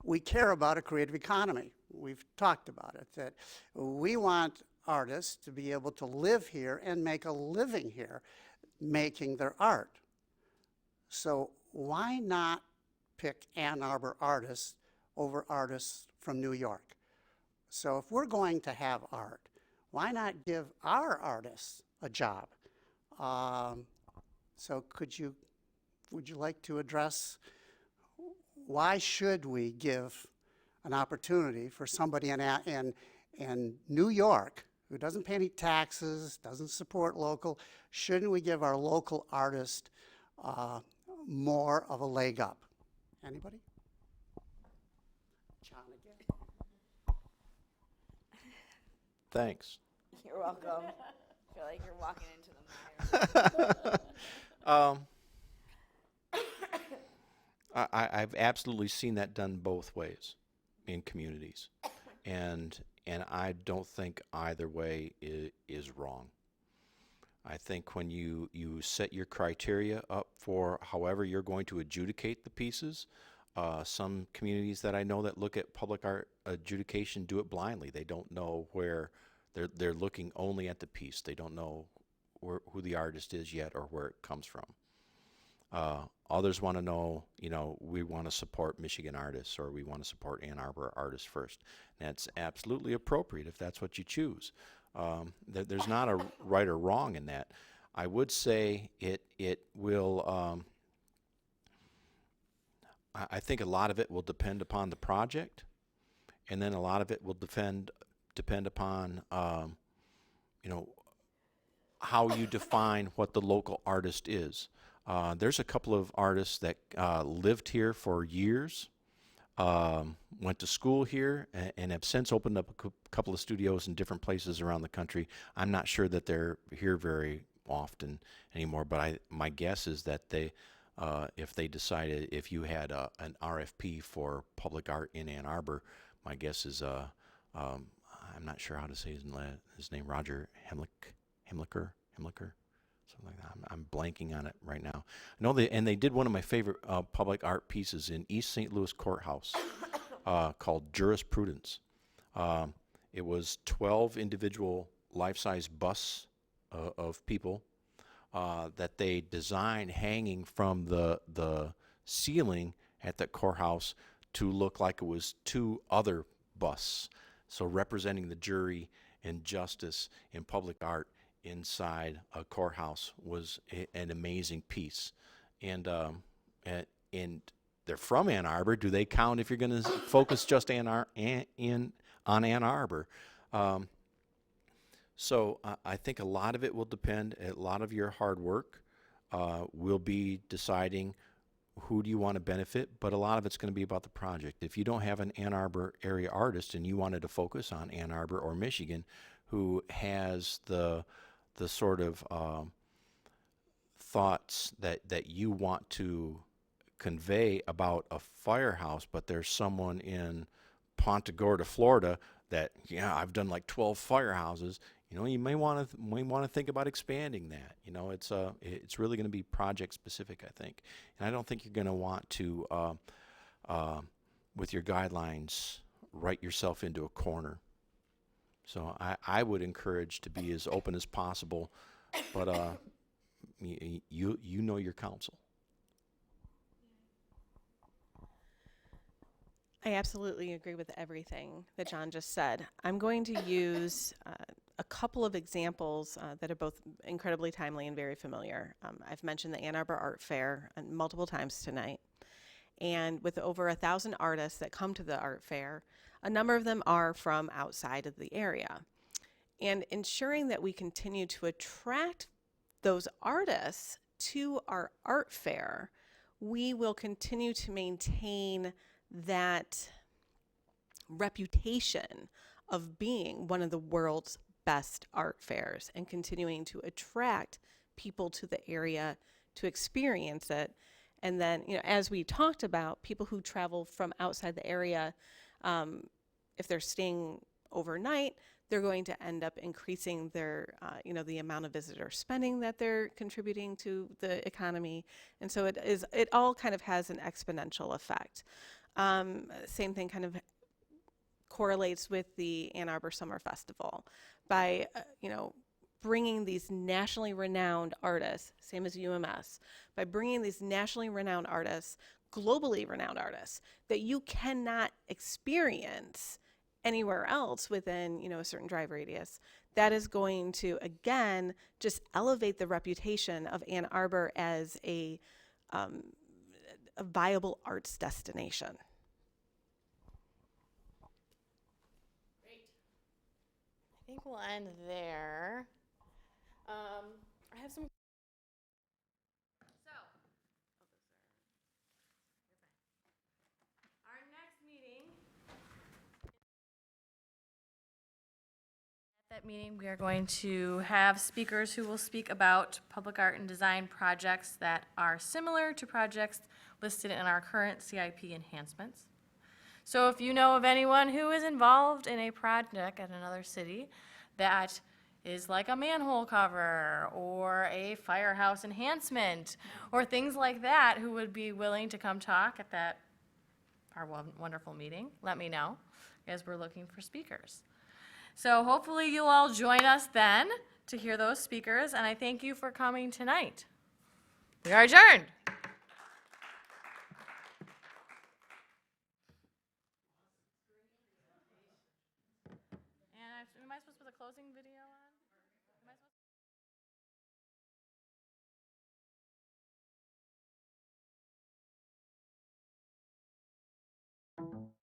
Speaker 1: We care about a creative economy. We've talked about it, that we want artists to be able to live here and make a living here making their art. So why not pick Ann Arbor artists over artists from New York. So if we're going to have art, why not give our artists a job? So would you like to address why should we give an opportunity for somebody in New York who doesn't pay any taxes, doesn't support local, shouldn't we give our local artist more of a leg up? Anybody? John again.
Speaker 12: Thanks.
Speaker 13: You're welcome. I feel like you're walking into the mire.
Speaker 12: I've absolutely seen that done both ways in communities, and I don't think either way is wrong. I think when you set your criteria up for however you're going to adjudicate the pieces, some communities that I know that look at public art adjudication do it blindly. They don't know where they're looking only at the piece. They don't know who the artist is yet or where it comes from. Others want to know, we want to support Michigan artists or we want to support Ann Arbor artists first. And that's absolutely appropriate if that's what you choose. There's not a right or wrong in that. I would say it will, I think a lot of it will depend upon the project, and then a lot of it will depend upon, how you define what the local artist is. There's a couple of artists that lived here for years, went to school here, and have since opened up a couple of studios in different places around the country. I'm not sure that they're here very often anymore, but my guess is that they, if they decided, if you had an RFP for public art in Ann Arbor, my guess is, I'm not sure how to say his name, Roger Hemlicker, something like that. I'm blanking on it right now. I know they did one of my favorite public art pieces in East St. Louis Courthouse called Jurisprudence. It was 12 individual life-size busts of people that they designed hanging from the ceiling at the courthouse to look like it was two other busts. So representing the jury and justice in public art inside a courthouse was an amazing piece. And they're from Ann Arbor. Do they count if you're going to focus just on Ann Arbor? So I think a lot of it will depend. A lot of your hard work will be deciding who do you want to benefit, but a lot of it's going to be about the project. If you don't have an Ann Arbor area artist and you wanted to focus on Ann Arbor or Michigan, who has the sort of thoughts that you want to convey about a firehouse, but there's someone in Punta Gorda, Florida that, I've done like 12 firehouses, you may want to think about expanding that. It's really going to be project specific, I think. And I don't think you're going to want to, with your guidelines, write yourself into a corner. So I would encourage to be as open as possible, but you know your counsel.
Speaker 11: I absolutely agree with everything that John just said. I'm going to use a couple of examples that are both incredibly timely and very familiar. I've mentioned the Ann Arbor Art Fair multiple times tonight. And with over 1,000 artists that come to the art fair, a number of them are from outside of the area. And ensuring that we continue to attract those artists to our art fair, we will continue to maintain that reputation of being one of the world's best art fairs and continuing to attract people to the area to experience it. And then, as we talked about, people who travel from outside the area, if they're staying overnight, they're going to end up increasing their, the amount of visitor spending that they're contributing to the economy. And so it all kind of has an exponential effect. Same thing kind of correlates with the Ann Arbor Summer Festival by, bringing these nationally renowned artists, same as UMS, by bringing these nationally renowned artists globally renowned artists that you cannot experience anywhere else within, a certain drive radius. That is going to, again, just elevate the reputation of Ann Arbor as a viable arts destination.
Speaker 2: I think we'll end there. I have some. So, our next meeting. At that meeting, we are going to have speakers who will speak about public art and design projects that are similar to projects listed in our current CIP enhancements. So if you know of anyone who is involved in a project at another city that is like a manhole cover or a firehouse enhancement or things like that, who would be willing to come talk at our wonderful meeting, let me know, as we're looking for speakers. So hopefully you'll all join us then to hear those speakers, and I thank you for coming tonight. We are adjourned. And am I supposed to put the closing video on? Am I supposed